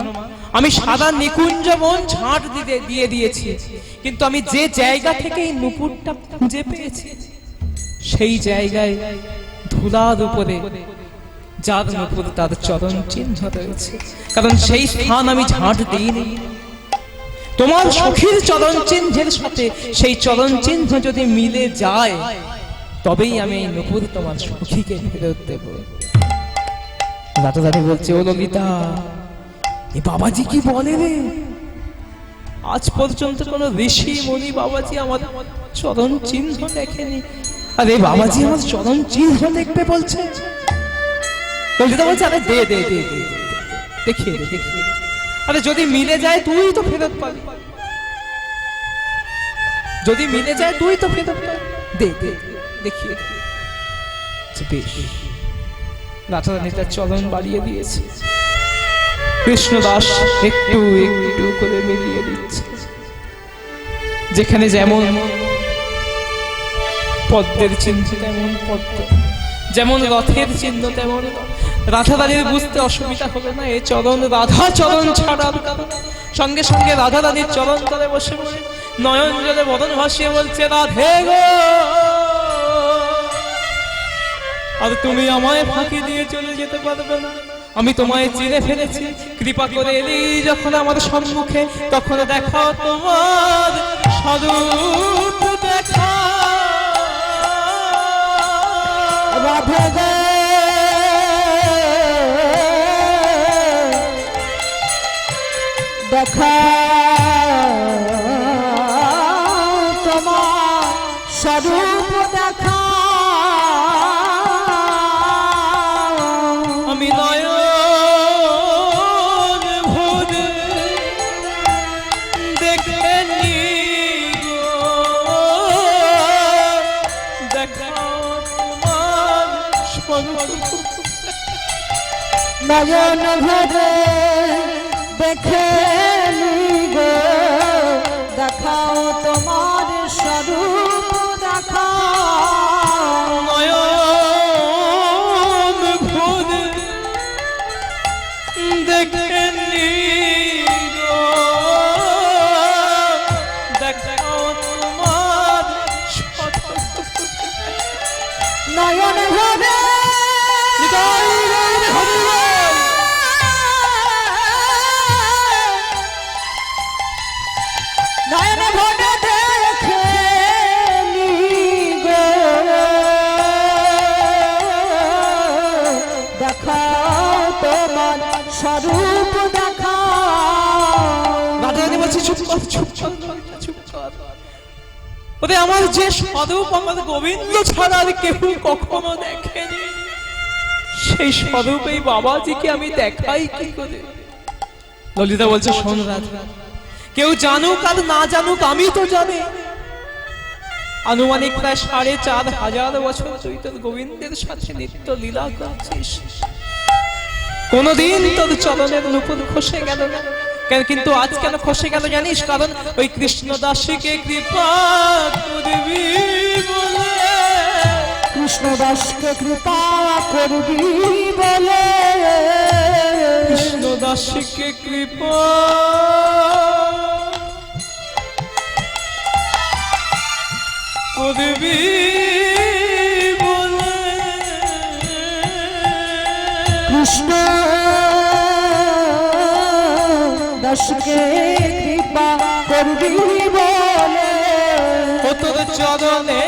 আমি সাদা নিকুঞ্জ মন ঝাঁট দিয়ে দিয়েছি, কিন্তু আমি যে জায়গা থেকে এই নূপুরটা খুঁজে পেয়েছি সেই জায়গায় ধুলার উপরে যার নূপুর তার চরণ চিহ্ন রয়েছে, কারণ সেই স্থান আমি ঝাঁট দিইনি। তোমার সখীর চরণ চিহ্নের সাথে সেই চরণ চিহ্ন যদি মিলে যায় তবেই আমি এই নূপুর তোমার সখীকে ফেরত দেব। রাতারাতি বলছে, ও ললিতা, এ বাবাজি কি বলে রে? আজ পর্যন্ত কোন ঋষি মুনি বাবাজি আমার চরণ চিহ্ন দেখেনি, আর এই বাবাজি আমার চরণ চিহ্ন দেখবে বলছে। ললিতা বলছে, আরে দে দে দে দে, দেখিয়ে দে, দেখিয়ে দে। আরে যদি মিলে যায় তুই তো ফেরত পাবি, যদি মিলে যায় তুই তো ফেরত পাবি, দে দে দেখিয়ে দে। বেশ, রাতারাতি তার চরণ বাড়িয়ে দিয়েছে। কৃষ্ণদাস একটু একটু করে মিলিয়ে দিচ্ছে, যেখানে যেমন পদ্মের চিহ্ন তেমন পদ্ম, যেমন রথের চিহ্ন তেমন। রাধারানীর বুঝতে অসুবিধা হবে না এ চরণ রাধা চরণ ছাড়ার কারণ। সঙ্গে সঙ্গে রাধারানীর চরণ তলে বসে বসে নয়ন জলে বদন ভাসিয়ে বলছে, রাধে গো, আর তুমি আমায় ফাঁকি দিয়ে চলে যেতে পারবে না, আমি তোমায় চিনে ফেলেছি, কৃপা করে এলি যখন আমার সম্মুখে, তখন দেখাও তোমার স্বরূপ, দেখা রাধে গে, দেখা তোমার স্বরূপ, দেখা আমি নয়ন ভরে দেখেনি গো, দেখাও তোমার স্বরূপ। নয়ন ভরে দেখে গো, দেখাও তোমার স্বরূপ, দেখাও নয়ন ভরে দেখেনি গো, দেখাও তোমার স্বরূপ। নয়ন ভরে নয়ন ভরে দেখে গো, চুপ কর। ওরে আমার যে স্বরূপ আমার গোবিন্দ ছাড়া আর কেউ কখনো দেখেনি, সেই স্বরূপ এই বাবাজিকে আমি দেখাই কি করে? ললিতা বলছে, শোন রাধা, কেউ জানুক আর না জানুক আমি তো জানি। আনুমানিক প্রায় 4500 বছর তুই তোর গোবিন্দের সাথে নিত্য লীলা করছিস, কোনদিন তোর চরণের নূপুর খসে গেল না কেন? কিন্তু আজ কেন খসে গেল জানিস? কারণ ওই কৃষ্ণদাসীকে কৃপা করবি বলে, কৃষ্ণদাসকে কৃপা করবি বলে, কৃষ্ণদাসীকে কৃপা করবি বলে, কৃষ্ণ দাসকে কৃপা করবি বলে, ও তোর চরণে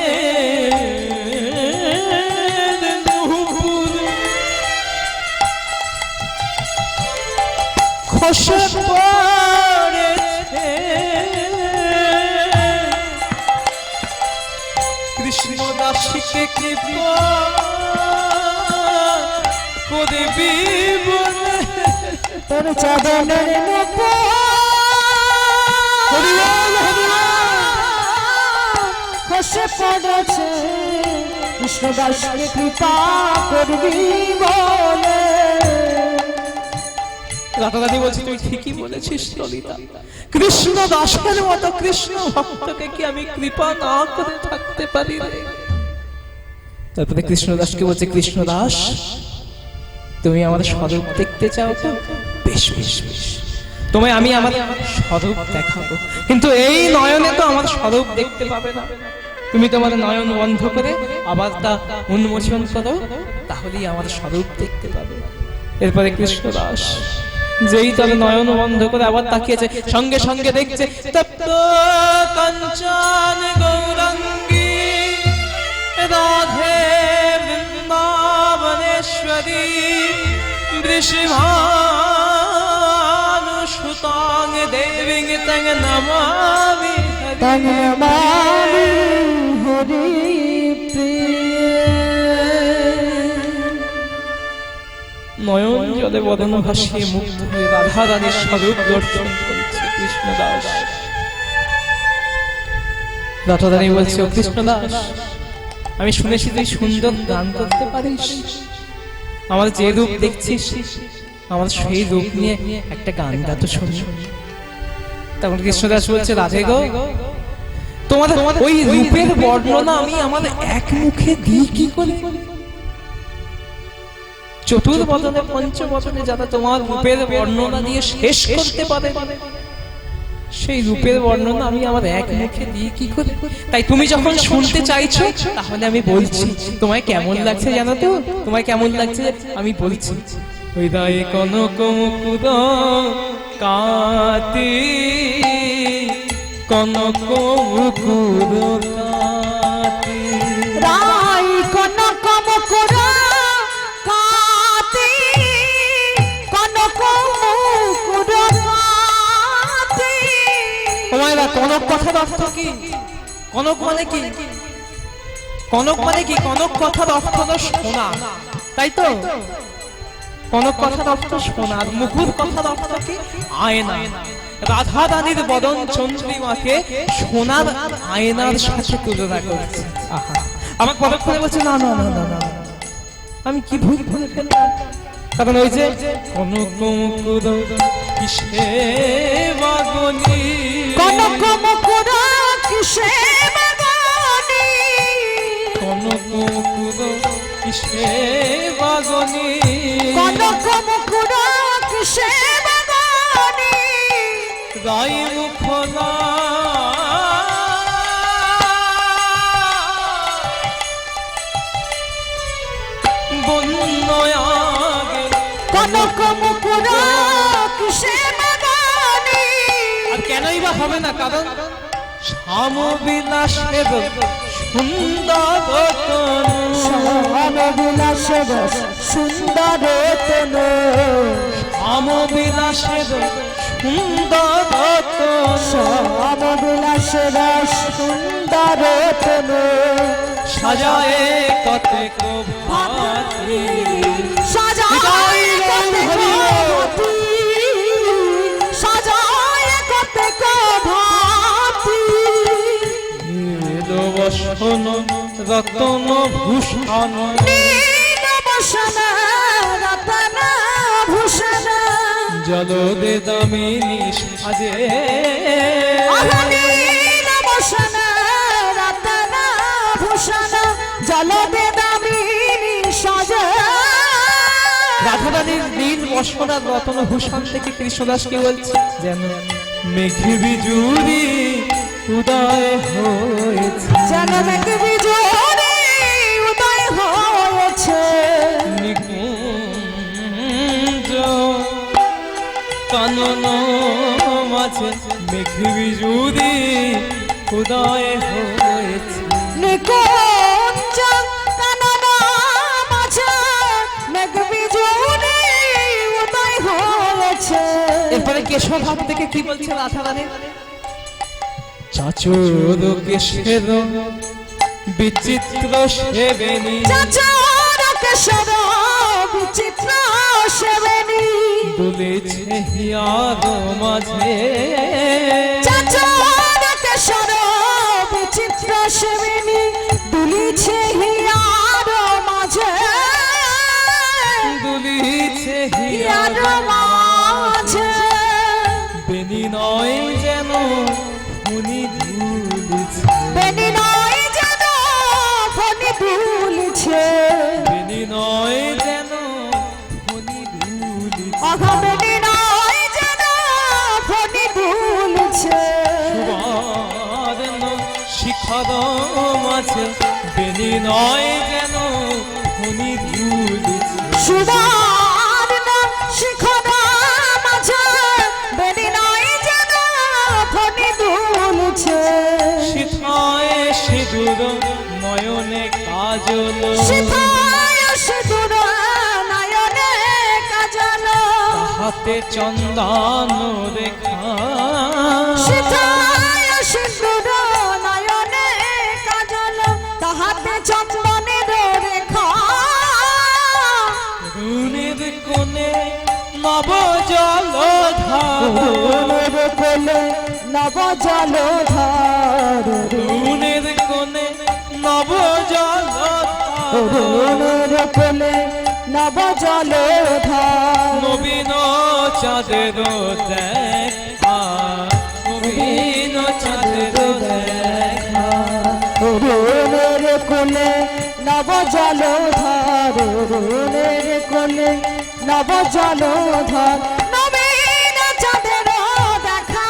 খসে পড়েছে, কৃষ্ণদাসীকে কৃপা করবি বলে, তোর চরণের নূপুর খসে পড়েছে, কৃষ্ণদাসকে কৃপা করবি বলে। রাধারানী বলছি, তুই ঠিকই বলেছিস ললিতা, কৃষ্ণ দাসের মতো কৃষ্ণ ভক্তকে কি আমি কৃপা না করে থাকতে পারি রে? তারপরে কৃষ্ণদাসকে বলছে, কৃষ্ণদাস তুমি আমার স্বরূপ দেখতে চাও তো? বেশ বেশ বেশ, তোমায় আমি আমার স্বরূপ দেখাবো, কিন্তু এই নয়নে তো আমার স্বরূপ দেখতে পাবে না। তুমি তোমার নয়ন বন্ধ করে আবার তা উন্মোচন করো, তাহলেই আমার স্বরূপ দেখতে পাবে। এরপরে কৃষ্ণদাস যেই তার নয়ন বন্ধ করে আবার তাকিয়েছে, সঙ্গে সঙ্গে দেখছে তপ্ত কাঞ্চন গৌরাঙ্গী রাধে বৃন্দাবনেশ্বরী বৃষভানুসুতাং দেবীং তং নমামি তং নমামি হরি নয়ন জলে বদন ভাসিয়ে মুগ্ধ হয়ে রাধা রানীর স্বরূপ দর্শন করছে কৃষ্ণদাস। রাধা রানী বলছে, ও কৃষ্ণদাস, আমি শুনেছি তুই সুন্দর গান করতে পারিস, আমার যে রূপ দেখছিস আমার সেই রূপ নিয়ে একটা গান গাতো শুনি। তখন কৃষ্ণদাস বলছে, রাধে গো, তোমার ওই রূপের বর্ণনা আমি আমার এক মুখে দিই কি করে? চতুর্বদনে পঞ্চবদনে যারা তোমার রূপের বর্ণনা দিয়ে শেষ করতে পারে, সেই রূপের বর্ণনা আমি আমার এক মুখে দিই কি করে? তাই তুমি যখন শুনতে চাইছো তাহলে আমি বলছি, তোমায় কেমন লাগছে জানো তো? তোমায় কেমন লাগছে আমি বলছি। হৃদয়ে কনক মুকুর কাতি, কনক মুকুর কাতি, রাই কনক মুকুর কাতি, কনক মুকুর কাতি। তোমার কনক কথার অর্থ কি? কনক মানে কি? কনক মানে কি? কনক কথার অর্থ হলো সোনা, তাই তো? কনক কথার অর্থ সোনা, আর মুকুর কথার অর্থ কি? আয়না। রাধা রানীর বদন চন্দ্রিমাকে সোনার আয়নার সাথে তুলনা করছে। আহা, আমার পদক করে বলছে, না না না না না, আমি কি ভুল করে ফেললাম? কারণ ওই যে কনক মুকুর কিসে বাগনি, কনক মুকুর কিসে বাগনি, কনক মুকুর কিসে বাগনি, কনক মুকুর কিসে বাগনি। রাই মুখলা বন্যয়াগে, কনক মুকুর কিসে বাগনি। আর কেনই বা হবে না? কারণ শ্যাম বিলাসের সুন্দর তনু, শ্যাম বিলাসের সুন্দর তনু, শ্যাম বিলাসের সুন্দর শ্যাম বিলাস রস সুন্দর তনু সাজায়ে কতেক ভাতি সাজায় কতেক ভাতি সাজায় কতেক ভাতি বসন রতন ভূষণ নীল বসন রতন ভূষণ জলদে দামিনী সাজে নীল বসন রতন ভূষণ জলদে দামিনী সাজে রাধারানীর নীল বসন আর রতন ভূষণ থেকে কৃষ্ণদাস কি বলছে যেন মেঘে বিজুরি উদয় হয়েছে যেন মেঘে বিজুরি উদয় হয়েছে নিকুঞ্জ কানন মাঝে মেঘে বিজুরি উদয় হয়েছে নিকুঞ্জ কানন মাঝে মেঘ বিজুরি উদয় হয়েছে। এরপরে কেশবভাব থেকে কি বলছে রাধারানী চাচর কেশের বিচিত্র সেবেনী চাচর কেশর বিচিত্র সেবেনী দুলেছে হিয়ার মাঝে চাচর কেশর বিচিত্র সেবেনী দুলিছে হিয়ার মাঝে দুলিছে হিয়ার হিয়ার মাঝে বেনি নয় যেন ফণি দুলিছে বেনি নয় যেন ফণি দুলিছে বেনি নয় যেন ফণি দুলিছে অঘবেনি নয় যেন ফণি দুলিছে সুবর্ণ শিখর মাঝে বেনি নয় যেন ফণি দুলিছে সুবর্ণ শিখর মাঝে বেনি নয় যেন ফণি দুলিছে সিথায় সিঁদুর নয়নে কাজল সিথায় সিঁদুর নয়নে কাজল হাতে চন্দন রেখা সিথায় সিঁদুর নয়নে কাজল তাহাতে চন্দনের রেখা রুনের কোণে নব জলধার কোলে নব জলধার রুনের কোণে নব জলধার কোলে নব জলধার নবীন চাঁদের দেখা নবীন চাঁদের দেখা রুনের কোলে নব জলধার রুনের কোলে নব জলধার নবীন চাঁদের দেখা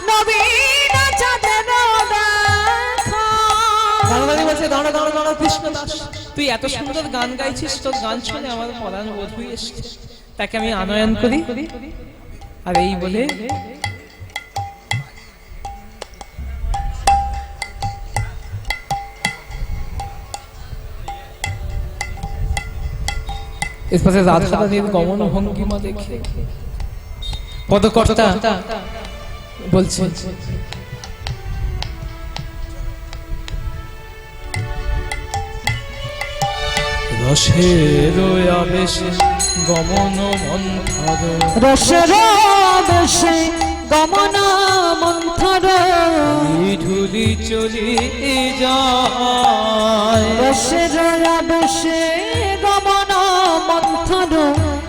নবীন চাঁদের দেখা রাধারানী বলছে দাঁড়া দাঁড়া দাঁড়া কৃষ্ণদাস তুই এত সুন্দর গান গাইছিস তোর গান শুনে আমার পরাণ বোধ হয়ে এসছে তাকে আমি আনয়ন করি আর এই বলে এরপরে রাধারানীর গমন ভঙ্গিমা দেখে পদকর্তা বলছে রসের আবেশে গমন মন্থর রসের আবেশে গমন মন্থর ঢুলি চলি যায় রসের আবেশে গমন মন্থর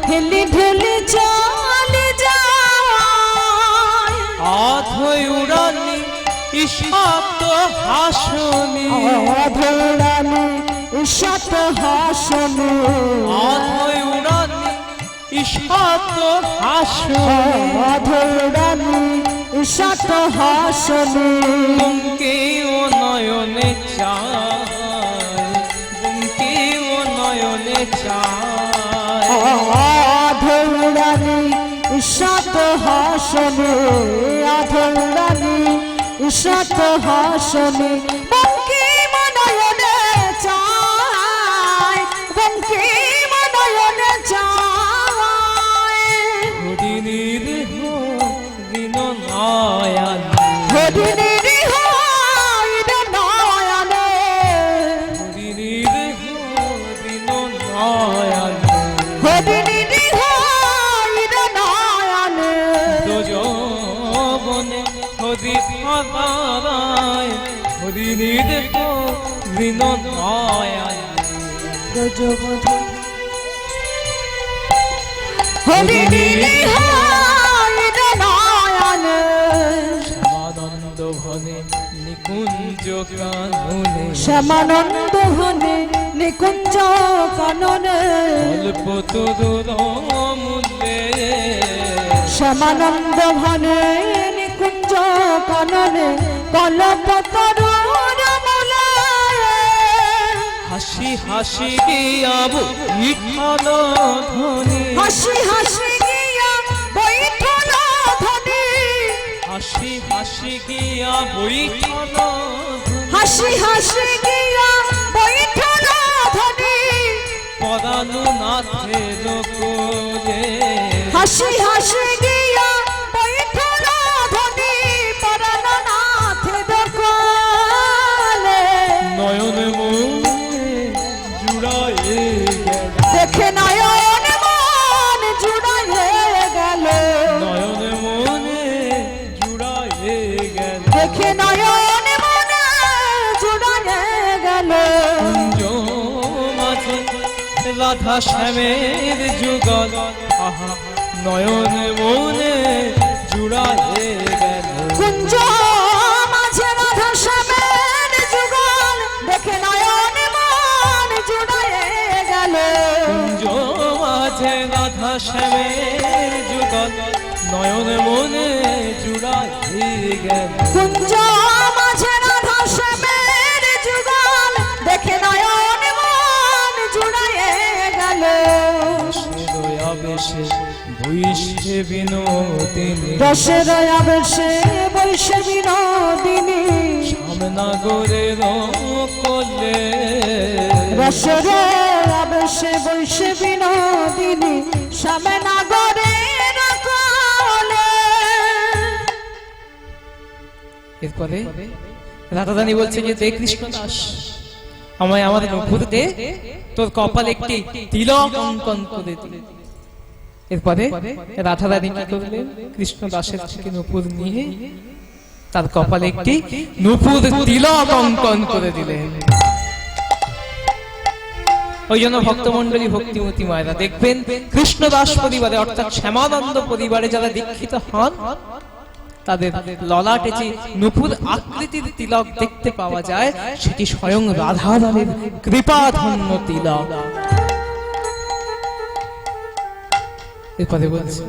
হেলি ঢেলি চলে যায় আধই উড়ানি ঈশাত হাসনি অধরানি ঈশাত হাসনি আধই উড়ানি ঈশাত হাসনি অধরানি ঈশাত হাসনি বুমকে ও নয়নে চায় বুমকে ও নয়নে চায় অধরানি ঈশাত হাসনি অধরানি ঈশাত হাসনি বঙ্কি মনয়নে চায় বঙ্কি মনয়নে চায় হরিণীর হরিণী দেখো ঋণ নয়ন ব্রজবধূ হরিণী হরিণ নয়ন শ্যামানন্দ ঘনে নিকুঞ্জ কাননে শ্যামানন্দ ঘনে নিকুঞ্জ কাননে অল্প তরুণ মূল্যে শ্যামানন্দ ঘনে নিকুঞ্জ কাননে কল্পতরুর মূলে হাসি হাসি গিয়াবো বিঠল ধ্বনি হাসি হাসি গিয়া বৈঠল ধ্বনি হাসি হাসি গিয়া বৈঠল হাসি হাসি গিয়া বৈঠল ধ্বনি পরানু নাথের কোলে হাসি হাসি গিয়া বৈঠল ধ্বনি পরনাথের কোলে নয়ন মনে জুড়ায়ে গেল দেখে নয়ন মন জুড়াইয়ে গেল নয়ন মনে জুড়ায়ে গেল দেখে নয়ন মন জুড়াইয়ে গেল কুঞ্জ মাঝে রাধা শ্যামের যুগল আহা নয়ন মনে জুড়ায়ে গেল কুঞ্জ মাঝে রাধা শ্যামের যুগল দেখে নয়ন মন জুড়াইয়ে গেল কুঞ্জ মাঝে রাধা শ্যামের যুগল নয়ন মনে জুড়ায়ে গেল কুঞ্জ মাঝে রাধা শ্যামের যুগল দেখে নয়ন মন জুড়াইয়ে গেল আবেশে বৈশে বিনোদিনী রসের আবেশে বৈশে বিনোদিনী শ্যামনগরের কোলে রসের আবেশে বৈশে বিনোদিনী শ্যামনগরের কোলে এরপরে রাধারানী বলছে যে দে কৃষ্ণ দাস আমায় আমার নূপুর দে তোর কপালে একটি তিলক অঙ্কন করে দে এরপরে রাধারানী কি করলেন কৃষ্ণ দাসের থেকে নূপুর নিয়ে তার কপালে একটি নূপুর তিলক অঙ্কন করে দিলেন ওই জন্য ভক্তমন্ডলী ভক্তিমতী মায়েরা দেখবেন কৃষ্ণদাস পরিবারে অর্থাৎ শ্যামানন্দ পরিবারে যারা দীক্ষিত হন তাদের ললাটে যে নূপুর আকৃতির তিলক দেখতে পাওয়া যায় সেটি স্বয়ং রাধারানীর কৃপাধন্য তিলক এরপরে বলছে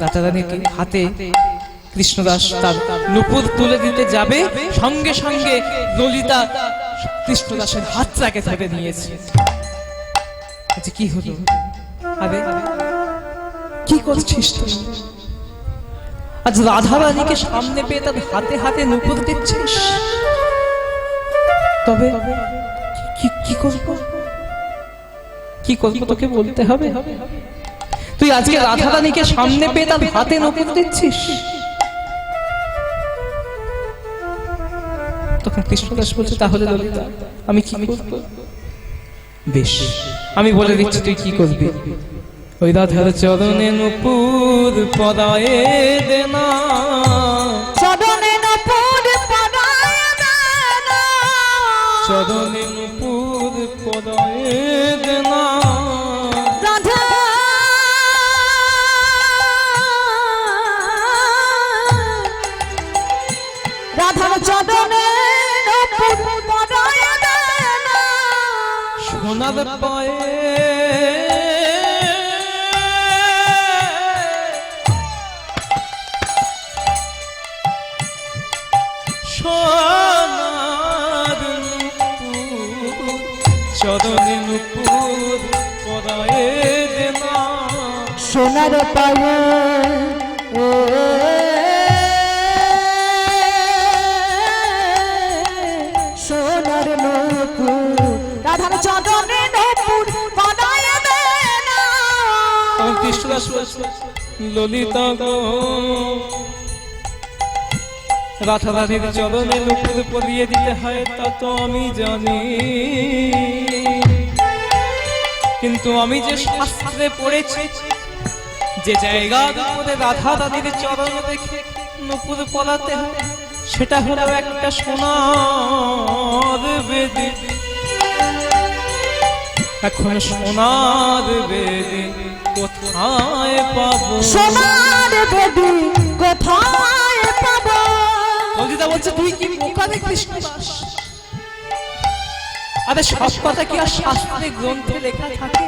রাধারানীর হাতে কৃষ্ণদাস তার নূপুর তুলে দিতে যাবে সঙ্গে সঙ্গে ললিতা কৃষ্ণদাসের হাতটাকে ধরে নিয়েছে আচ্ছা কি হলো আরে কি করছিস তুই আজ রাধারানীকে সামনে পেয়ে তার হাতে হাতে নূপুর দিচ্ছিস তবে কি করবো কি করবো তোকে বলতে হবে তুই আজকে রাধারানীকে সামনে পেয়ে তার হাতে নূপুর দিচ্ছিস তখন কৃষ্ণদাস বলছে তাহলে ললিতা আমি কি করব বেশ আমি বলে দিচ্ছি তুই কি করবি ওই রাধার চরণে নূপুর পরায়ে দে না চরণে নূপুর পরায়ে দে না চরণে নূপুর পরায়ে দে না রাধা রাধার চরণে নূপুর পরায়ে দে না সোনার পায়ে সোনার নূপুর চরণে নূপুর পরায়ে দে না সোনার পায়ে সোনার নূপুর রাধার চরণে নূপুর পরায়ে দে না কৃষ্ণদাস ললিতা গো রাধারানীর চরণে নূপুর পরিয়ে দিতে হয় তা তো আমি জানি কিন্তু আমি যে শাস্ত্রে পড়েছি যে জায়গার উপরে রাধারানীর চরণ দেখে নূপুর পরাতে হয় সেটা হলো একটা সোনার বেদি। এখন সোনার বেদি কোথায় পাবো? সোনার বেদি কোথায় পাবো? ললিতা বলছে তুই কি বোকা রে কৃষ্ণদাস? আরে সব কথা কি আর শাস্ত্রে গ্রন্থে লেখা থাকে?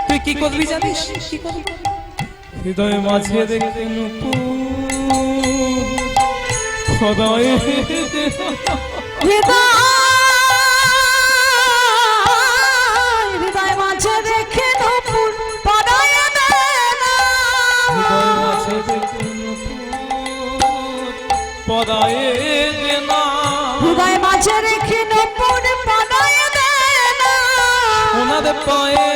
তুই কি করবি জানিস? কি করবি? হৃদয় মাঝে দেখতে নূপুর খোদায় হৃদয় মাঝে রেখে নূপুর পরায় দে না। হৃদয় মাঝে দেখতে নূপুর পরায় দে না। হৃদয় মাঝে রেখে নূপুর পরায় দে না। ওনার পায়ে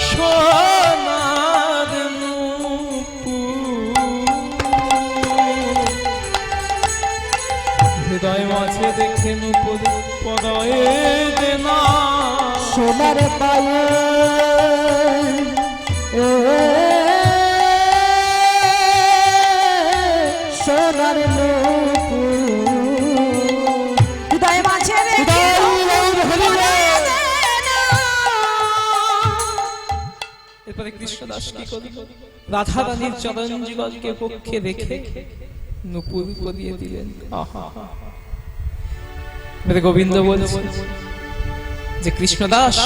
সোনার নূপুর। হৃদয় মাঝে দেখে নূপুর পরায়ে দে না। সোনার পায়ে সোনার নূপুর হৃদয় মাঝে রেখে পরায় দে না। এরপরে কৃষ্ণদাস কি করল? রাধা রানীর চরণ যুগলকে পক্ষে রেখে নূপুর পরিয়ে দিলেন। আহা, এবারে গোবিন্দ বলছে যে কৃষ্ণদাস,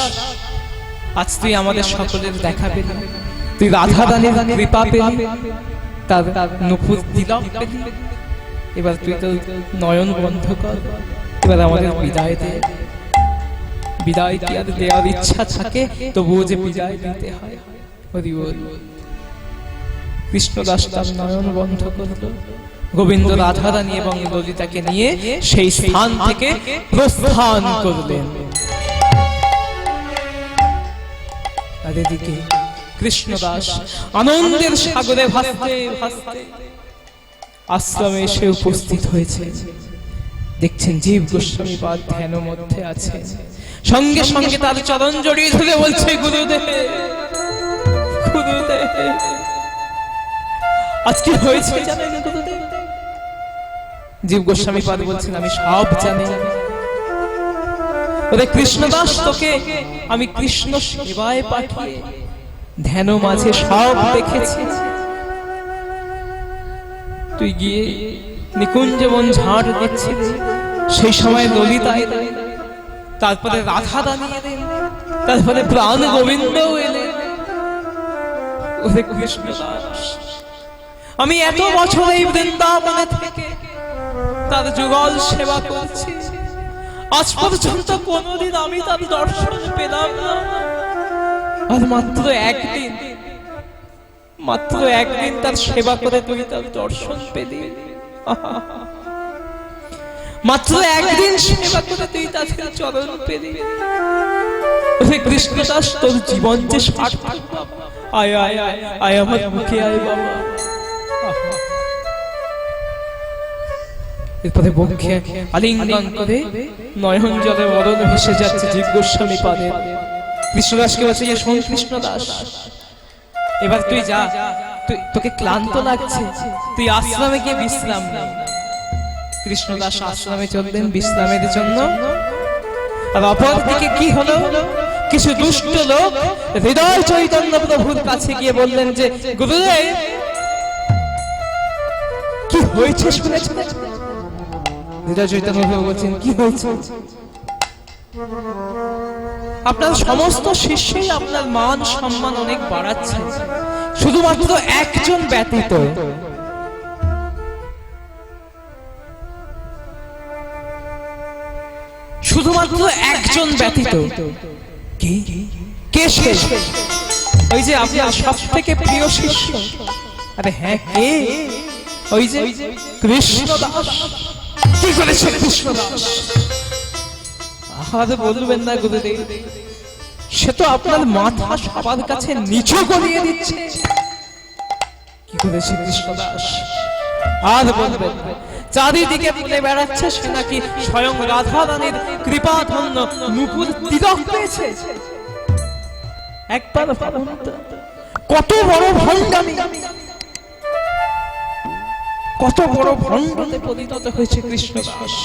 আজ তুই আমাদের সকলের দেখা পেলি, তুই রাধা রানীর কৃপা পেলি, তার নূপুর তিলক পেলি। এবার তুই তো নয়ন বন্ধ কর, এবার আমাদের বিদায় দে। বিদায় কি আর দেওয়ার ইচ্ছা থাকে? তবুও যে বিদায় দিতে হয়। হরি বল। কৃষ্ণদাস তার নয়ন বন্ধ করল। গোবিন্দ রাধা রানী এবং ললিতাকে নিয়ে সেই স্থান থেকে প্রস্থান করলেন। আর এদিকে কৃষ্ণদাস আনন্দের সাগরে ভাসতে ভাসতে আশ্রমে এসে উপস্থিত হয়েছে। দেখছেন জীব গোস্বামী পাদ ধ্যান মধ্যে আছে। সঙ্গে সঙ্গে তার চরণ জড়িয়ে ধরে বলছে, গুরুদেব গুরুদেব, আজ কি হয়েছে জানেন গুরুদেব? জীব গোস্বামী পাদ বলছেন, আমি সব জানি। ওরে কৃষ্ণদাস, তোকে আমি কৃষ্ণ সেবায় পাঠিয়ে ধ্যান মাঝে সব দেখেছি। তুই গিয়ে নিকুঞ্জ বন ঝাড় দেখছিলি, সেই সময় ললিতা এলেন, তারপরে রাধা রানী এলেন, তারপরে প্রাণ গোবিন্দও এলেন। ওরে কৃষ্ণদাস, আমি এত বছর এই বৃন্দাবনে থেকে তার যুগল সেবা করছি, আজ পর্যন্ত কোনদিন আমি তার দর্শন পেলাম না। আর মাত্র একদিন তার সেবা করে তুমি তার দর্শন পেলি। মাত্র একদিন সেবা করে তুই তার চরণ পেলি। কৃষ্ণদাস, তোর জীবন যে সার্থক। আয় আয় আয় আয় আমার মুখে আয় বাবা। এরপরে বক্ষে আলিঙ্গন করে নয়ন জলে মরণ ভেসে যাচ্ছে জীব গোস্বামী পাদে। কৃষ্ণদাসকে বলছে, শোন কৃষ্ণদাস, এবার তুই যা, তোকে ক্লান্ত লাগছে, তুই আশ্রমে গিয়ে বিশ্রাম নে। কৃষ্ণদাস আশ্রমে চললেন বিশ্রামের জন্য। আর অপর দিকে কি হলো? কিছু দুষ্ট লোক হৃদয় চৈতন্য প্রভুর কাছে গিয়ে বললেন যে, গুরুদেব কি হয়েছে শুনেছেন? হৃদয় চৈতন্য প্রভু বলছেন, কি হয়েছে? আপনার সমস্ত শিষ্যই আপনার মান সম্মান অনেক বাড়াচ্ছে, শুধুমাত্র একজন ব্যতীত। শুধুমাত্র একজন ব্যতীত। কে সে? ওই যে আপনার সব থেকে প্রিয় শিষ্য। আরে হ্যাঁ, কে? ওই যে কৃষ্ণদাস। কি করেছে কৃষ্ণদাস? আরে বলবেন না গুরুদেব, সে তো আপনার মাথা সবার কাছে নিচু করিয়ে দিচ্ছে। কি করেছে কৃষ্ণদাস? আর বলবেন? চারিদিকে বলে বেড়াচ্ছে সে নাকি স্বয়ং রাধা রানীর কৃপাধন্য নূপুর তিলক পেয়েছে। একবার ভাবুন তো, কত বড় ভণ্ডামি, কত বড় ভণ্ডতে পরিণত হয়েছে কৃষ্ণদাস।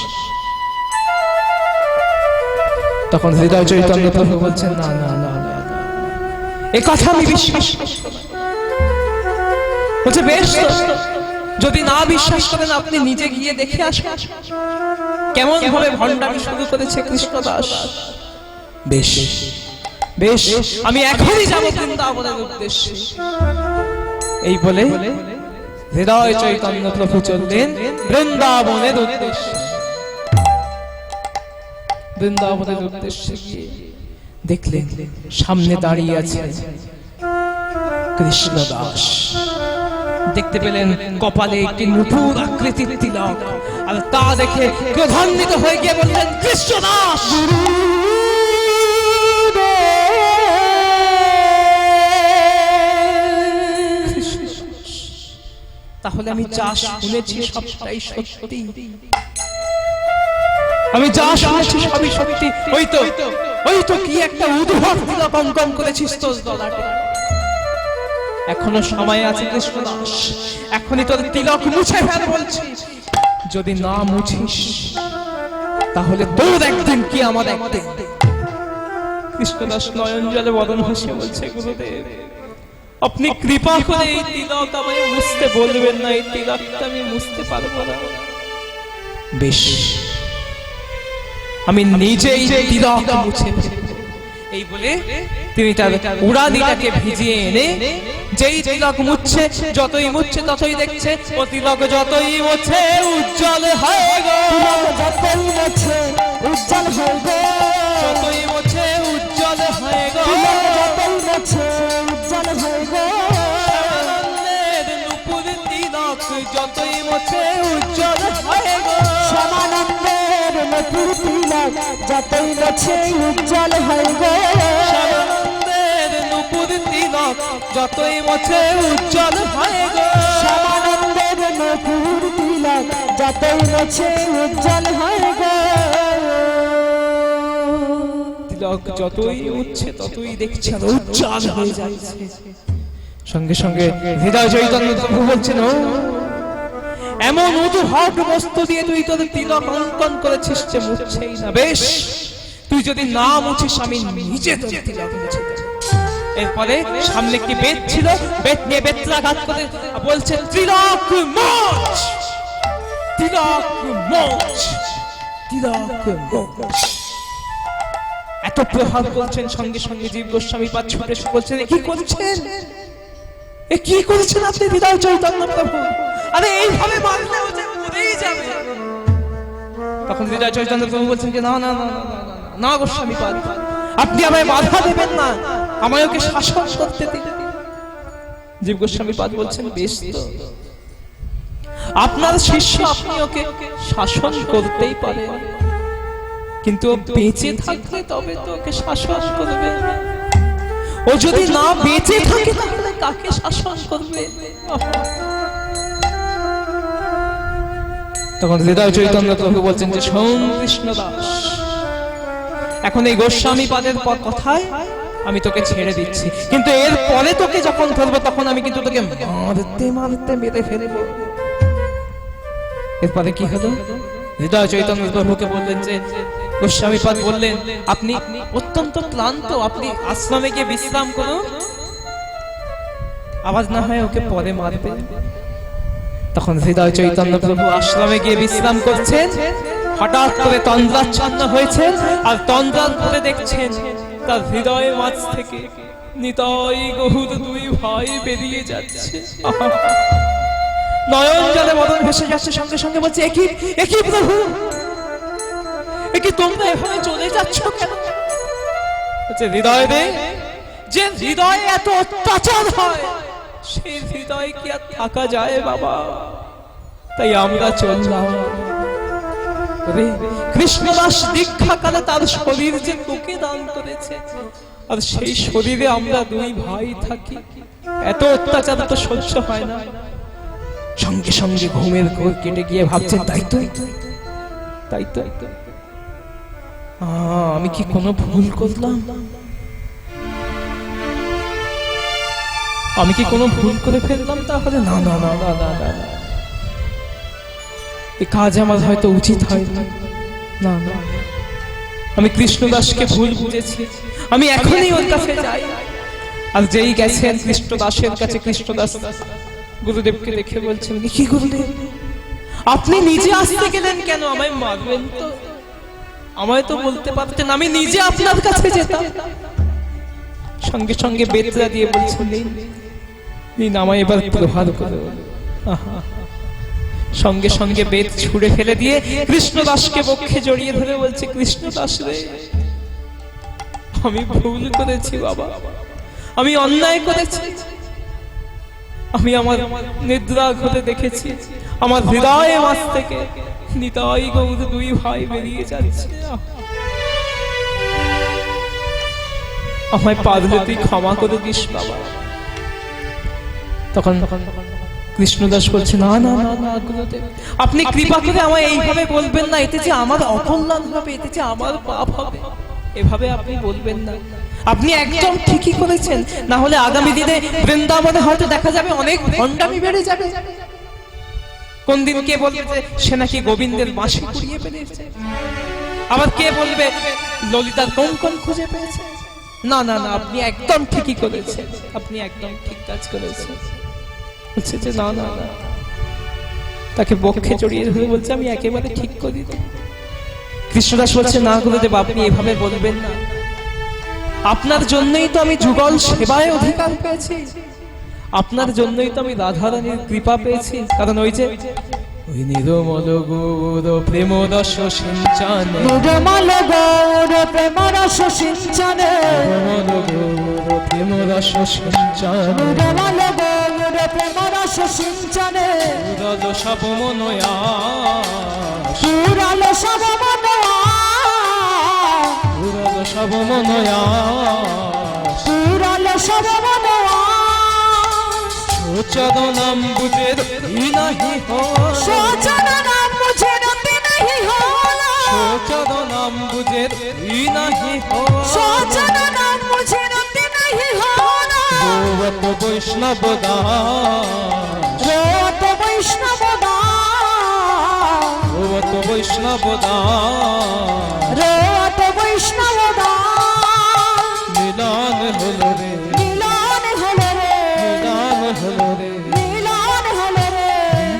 তখন হৃদয় চৈতন্য প্রভু বলছেন, না না না না, এ কথা আমি বিশ্বাস করব না। বলছে বেশ, যদি না বিশ্বাস করেন আপনি নিজে গিয়ে দেখে আসুন কেমন ভাবে ভণ্ডামি শুরু করেছে কৃষ্ণদাস। বেশ বেশ, আমি এখনই যাব বৃন্দাবনের উদ্দেশ্যে। এই বলে হৃদয় চৈতন্য প্রভু চললেন বৃন্দাবনের উদ্দেশ্যে। বৃন্দাবনের উদ্দেশ্যে গিয়ে দেখলেন সামনে দাঁড়িয়ে আছে কৃষ্ণদাস। দেখতে পেলেন কপালে একটি নূপুর আকৃতির তিলক, আর তা দেখে ক্রোধান্বিত হয়ে গিয়ে বললেন, কৃষ্ণদাস তাহলে আমি যা শুনেছি সবটাই সত্যি, আমি যা শুনেছি সবই সত্যি। ওই তো কি একটা উদ্ভট তিলক অঙ্কন করেছিস তোর ললাটে। এখনো সময় আছে কৃষ্ণদাস, এখনই তোর তিলক মুছে ফেল বলছি। যদি না মুছিস তাহলে তোর একদিন কি আমার একদিন। কৃষ্ণদাস নয়ন জলে বদন হেসে বলছে, গুরুদেব আপনি কৃপা করে এই তিলক আমায় মুছতে বলবেন না, এই তিলকটা আমি মুছতে পারবো না। বেশ, আমি নিজেই তিলক মুছে ফেলব। এই বলে তিনি তার উড়ানিটাকে ভিজিয়ে এনে যেই তিলক মুছছে, যতই মুছছে ততই দেখছে ও তিলক যতই মুছছে উজ্জ্বল হয় গো, যতই মুছে উজ্জ্বল হয় গো, যতই মুছে উজ্জ্বল হয় গো, যতই মুছে উজ্জ্বল হয় গো। শ্যামানন্দের নূপুর তিলক যতই মুছে উজ্জ্বল হয় গো, শ্যামানন্দের নূপুর তিলক যতই মুছে উজ্জ্বল হয় গো, শ্যামানন্দের নূপুর তিলক যতই মুছে উজ্জ্বল হয় গো, শ্যামানন্দের নূপুর তিলক যতই মুছে উজ্জ্বল হয় গো। তিলক যতই উঠছে ততই দেখছে উজ্জ্বল হয়ে যাচ্ছে। সঙ্গে সঙ্গে হৃদয় চৈতন্য প্রভু বলছেন, ও এমন উদ্ভট বস্তু দিয়ে তুই তোর তিলক অঙ্কন করেছিস যে মুছছেই না। বেশ, তুই যদি না মুছিস আমি নিজে তোর তিলক মুছে দেব। এরপরে সামনে একটি বেত ছিল, বেত নিয়ে বেত্রাঘাত করে বলছে, তিলক মোচ, তিলক মোচ, তিলক মোচ। এত প্রহার করছেন, সঙ্গে সঙ্গে জীব গোস্বামী পাদ ছুটে এসে বলছেন, এ কি করছেন, এ কি করেছেন আপনি হৃদয় চৈতন্য প্রভু? আরে এইভাবে মারলে ও যে মরেই যাবে। তখন হৃদয় চৈতন্য প্রভু বলছেন যে না না না না গোস্বামী পাদ, আপনি আমায় বাধা দেবেন না, আমায় ওকে শাসন করতে দিন। জীব গোস্বামী পাদ বলছেন, বেশ তো, আপনার শিষ্য, আপনি ওকে শাসন করতেই পারেন, কিন্তু বেঁচে থাকলে তবে তো ওকে শাসন করবে। ও যদি না বেঁচে থাকে তাহলে কাকে শাসন করবে? তখন হৃদয় চৈতন্য প্রভু বলছেন যে, শোন কৃষ্ণদাস, এখন এই গোস্বামী পাদের কথায় আমি তোকে ছেড়ে দিচ্ছি, কিন্তু এর পরে তোকে যখন ধরবো তখন আমি কিন্তু তোকে মারতে মারতে মেরে ফেলবো। এরপরে কি হলো? হৃদয় চৈতন্য প্রভুকে বললেন যে, গোস্বামী পাদ বললেন, আপনি অত্যন্ত ক্লান্ত, আপনি আশ্রমে গিয়ে বিশ্রাম করুন, আওয়াজ না হয় ওকে পরে মারবেন। তখন হৃদয় চৈতন্য প্রভু আশ্রমে গিয়ে বিশ্রাম করছেন, হঠাৎ করে তন্দ্রাচ্ছন্ন হয়েছেন, আর তন্দ্রার করে দেখছেন তার হৃদয়ের মাঝ থেকে নিতাই গহুর দুই ভাই বেরিয়ে যাচ্ছে। নয়ন জলে বদন ভেসে যাচ্ছে, সঙ্গে সঙ্গে বলছে, একই প্রভু, একই তোমরা এভাবে চলে যাচ্ছ কেন? হৃদয় রে, যে হৃদয়ে এত অত্যাচার হয় সেই হৃদয় কি আর থাকা যায় বাবা? তাই আমরা চললাম। কৃষ্ণদাস দীক্ষাকালে তার শরীর যে তোকে দান করেছে, আর সেই শরীরে আমরা দুই ভাই থাকি, এত অত্যাচার তো সহ্য হয় না। সঙ্গে সঙ্গে ঘুমের ঘোর কেটে গিয়ে ভাবছেন, তাই তো আমি কি কোনো ভুল করলাম? আমি কি কোনো ভুল করে ফেললাম তাহলে? না না না না না না না। এই কাজ আমার হয়তো উচিত হয় না। না না, আমি কৃষ্ণদাসকে ভুল বুঝেছি। আমি এখনই ওর কাছে যাই। আর যেই গেছেন কৃষ্ণদাসের কাছে, কৃষ্ণদাস গুরুদেবকে দেখে বলছেন, কি গুরুদেব আপনি নিজে আসতে গেলেন কেন? আমায় মারবেন তো? আমায় তো বলতে পারতেন, আমি নিজে আপনার কাছে যেতাম। সঙ্গে সঙ্গে বেতরা দিয়ে বলছেন, নিন আমায় এবার প্রহার করো। আহা, সঙ্গে সঙ্গে বেত ছুঁড়ে ফেলে দিয়ে কৃষ্ণদাসকে বক্ষে জড়িয়ে ধরে বলছে, কৃষ্ণদাস রে, আমি ভুল করেছি বাবা, আমি অন্যায় করেছি। আমি আমার নিদ্রা ঘরে দেখেছি আমার হৃদয়ের মাঝ থেকে নিতাই গৌর দুই ভাই বেরিয়ে যাচ্ছে। আমায় পারলে তুই ক্ষমা করে দিস বাবা। তখন কৃষ্ণদাস বলছে, না না না না গুরুদেব, আপনি কৃপা করে আমায় এইভাবে বলবেন না, এতে যে আমার অকল্যাণ হবে, এতে যে আমার পাপ হবে, এভাবে আপনি বলবেন না। আপনি একদম ঠিকই করেছেন, না হলে আগামী দিনে বৃন্দাবনে হয়তো দেখা যাবে অনেক ভণ্ডামি বেড়ে যাবে। কোন দিন কে বলবে যে সে নাকি গোবিন্দের বাঁশি কুড়িয়ে পেয়েছে, আবার কে বলবে ললিতার কঙ্কন খুঁজে পেয়েছে। না না না, আপনি একদম ঠিকই করেছেন, আপনি একদম ঠিক কাজ করেছেন। বলছে যে না না না, তাকে বক্ষে জড়িয়ে ধরে বলছে, আমি একেবারে ঠিক করি। কৃষ্ণদাস বলছে, না গুরুদেব আপনি এভাবে বলবেন না, আপনার জন্যই তো আমি যুগল সেবায় অধিকার পেয়েছি, আপনার জন্যই তো আমি রাধারানীর কৃপা পেয়েছি। কারণ ওই যে ওই নিরমল গৌর প্রেম রস সিঞ্চনে, নিরমল গৌর প্রেম রস সিঞ্চনে, নিরমল গৌর প্রেম রস সিঞ্চনে, নিরমল গৌর প্রেম রস সিঞ্চনে, পুরল সব মনয়া, পুরাল সব মনয়া, পুরল সব মনয়া, পুরাল সব মনয়া, চরণাম বুঝে নাহি হয়, সোচরণাম মুঝে রতে নাহি होला, চরণাম বুঝে নাহি হয়, সোচরণাম মুঝে রতে নাহি होला, গোবত বৈষ্ণব দাস, রত বৈষ্ণব দাস, গোবত বৈষ্ণব দাস, রত বৈষ্ণব দাস, মিলন হলো রে, মিলন হলো রে, মিলন হলো রে, মিলন হলো রে,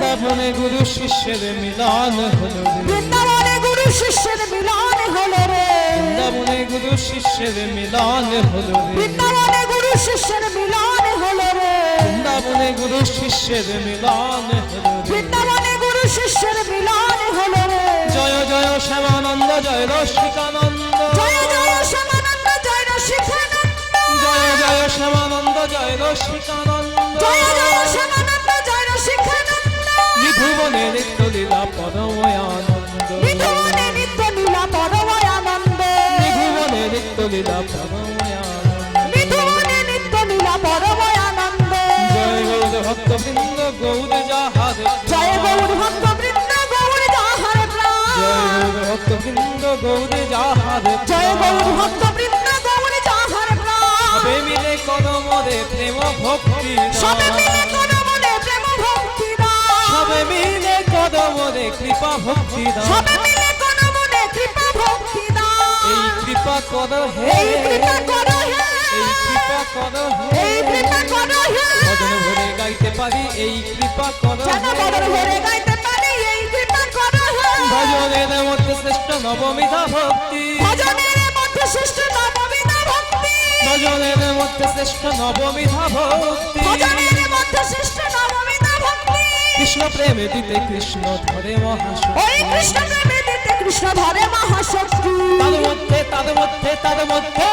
বৃন্দাবনে গুরু শিষ্যের মিলন হলো রে, বৃন্দাবনে গুরু শিষ্যের মিলন হলো রে, বৃন্দাবনে গুরু শিষ্যের মিলন হলো রে, বৃন্দাবনে গুরু শিষ্যের মিলন হলো রে, বৃন্দাবনে গুরু শিষ্যের মিলন হলো রে। বৃন্দাবনে গুরু শিষ্যের মিলন হলো রে, জয় জয় শ্যামানন্দ জয় রসিকানন্দ, জয় জয় শ্যামানন্দ জয় রসিকানন্দ, জয় জয় শ্যামানন্দ জয় রসিকানন্দ, জয় জয় শ্যামানন্দ জয় রসিকানন্দ, নিধুবনে নিত্য লীলা পরময়ানন্দ, নিধুবনে নিত্য লীলা পরময় আনন্দ, নিধুবনে নিত্য লীলা পরময়ানন্দ। নিধুবনে নিত্য লীলা পরময় আনন্দ, জয় গৌর ভক্তবৃন্দ গৌর যাহার, জয় গৌর ভক্ত বৃন্দ গৌর যাহার প্রাণ, জয় গৌর ভক্তবৃন্দ গৌর যাহার, জয় গৌর ভক্ত বৃন্দ গৌর যাহার প্রাণ, সবে মিলে কদমরে প্রেম ভক্তি সবে দান, মিলে কোন মনে প্রেম ভক্তি দান, সবে মিলে কদমরে কৃপা ভক্তি দান। সবে মিলে কোন মনে কৃপা ভক্তি দান, এই কৃপা কর হে, এই কৃপা করো হে, এই কৃপা কর হে, এই কৃপা করো হে, ভজন ভরে গাইতে পারি এই কৃপা কর যেন হে। বদল ভরে গাইতে পারি এই কৃপা করো হে, ভজনের মধ্যে শ্রেষ্ঠ নবমিধা ভক্তি, ভজনের মধ্যে শ্রেষ্ঠ নববিধা ভক্তি, ভজনের মধ্যে শ্রেষ্ঠ নবমিধা ভক্তি, ভজনের মধ্যে শ্রেষ্ঠ নববিধা ভক্তি, কৃষ্ণ প্রেমে দিতে কৃষ্ণ ধরে মহাশক্তি, ওই কৃষ্ণ প্রেমে দিতে কৃষ্ণ ধরে মহাশক্তি, তার মধ্যে তার মধ্যে তার মধ্যে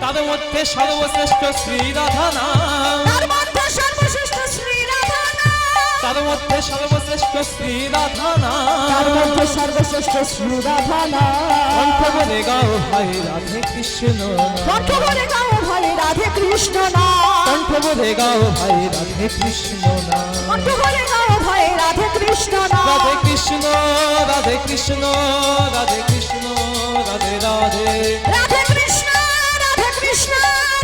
তার মধ্যে সর্বশ্রেষ্ঠ শ্রী রাধা নাম, তার মধ্যে সর্বশ্রেষ্ঠ শ্রী রাধা নাম, তার মধ্যে সর্বশ্রেষ্ঠ শ্রী রাধা তার নাম। মধ্যে সর্বশ্রেষ্ঠ শ্রী রাধা কণ্ঠ নাম, বলে গাও ভাই রাধে কৃষ্ণ, কণ্ঠ ভরে গাও ভাই রাধে কৃষ্ণ নাম, কণ্ঠ বলে গাও ভাই রাধে কৃষ্ণ নাম। কণ্ঠ ভরে গাও ভাই রাধে কৃষ্ণ নাম, রাধে কৃষ্ণ রাধে কৃষ্ণ রাধে কৃষ্ণ রাধে রাধে, রাধে কৃষ্ণ রাধে কৃষ্ণ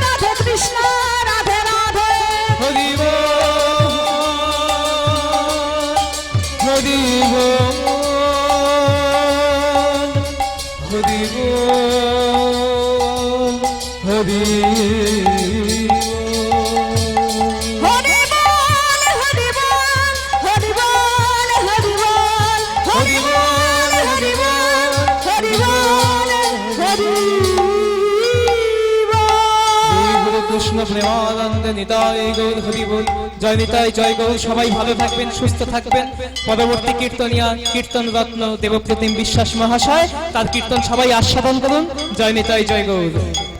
রাধে কৃষ্ণ রাধে রাধে, কৃষ্ণ প্রেমানন্দ নিতাই গৌর হরি বল। জয় নিতাই জয় গৌর। সবাই ভালো থাকবেন, সুস্থ থাকবেন। পরবর্তী কীর্তনিয়া কীর্তন রত্ন দেবপ্রতিম বিশ্বাস মহাশয়, তার কীর্তন সবাই আস্বাদন করুন। জয় নিতাই জয় গৌর।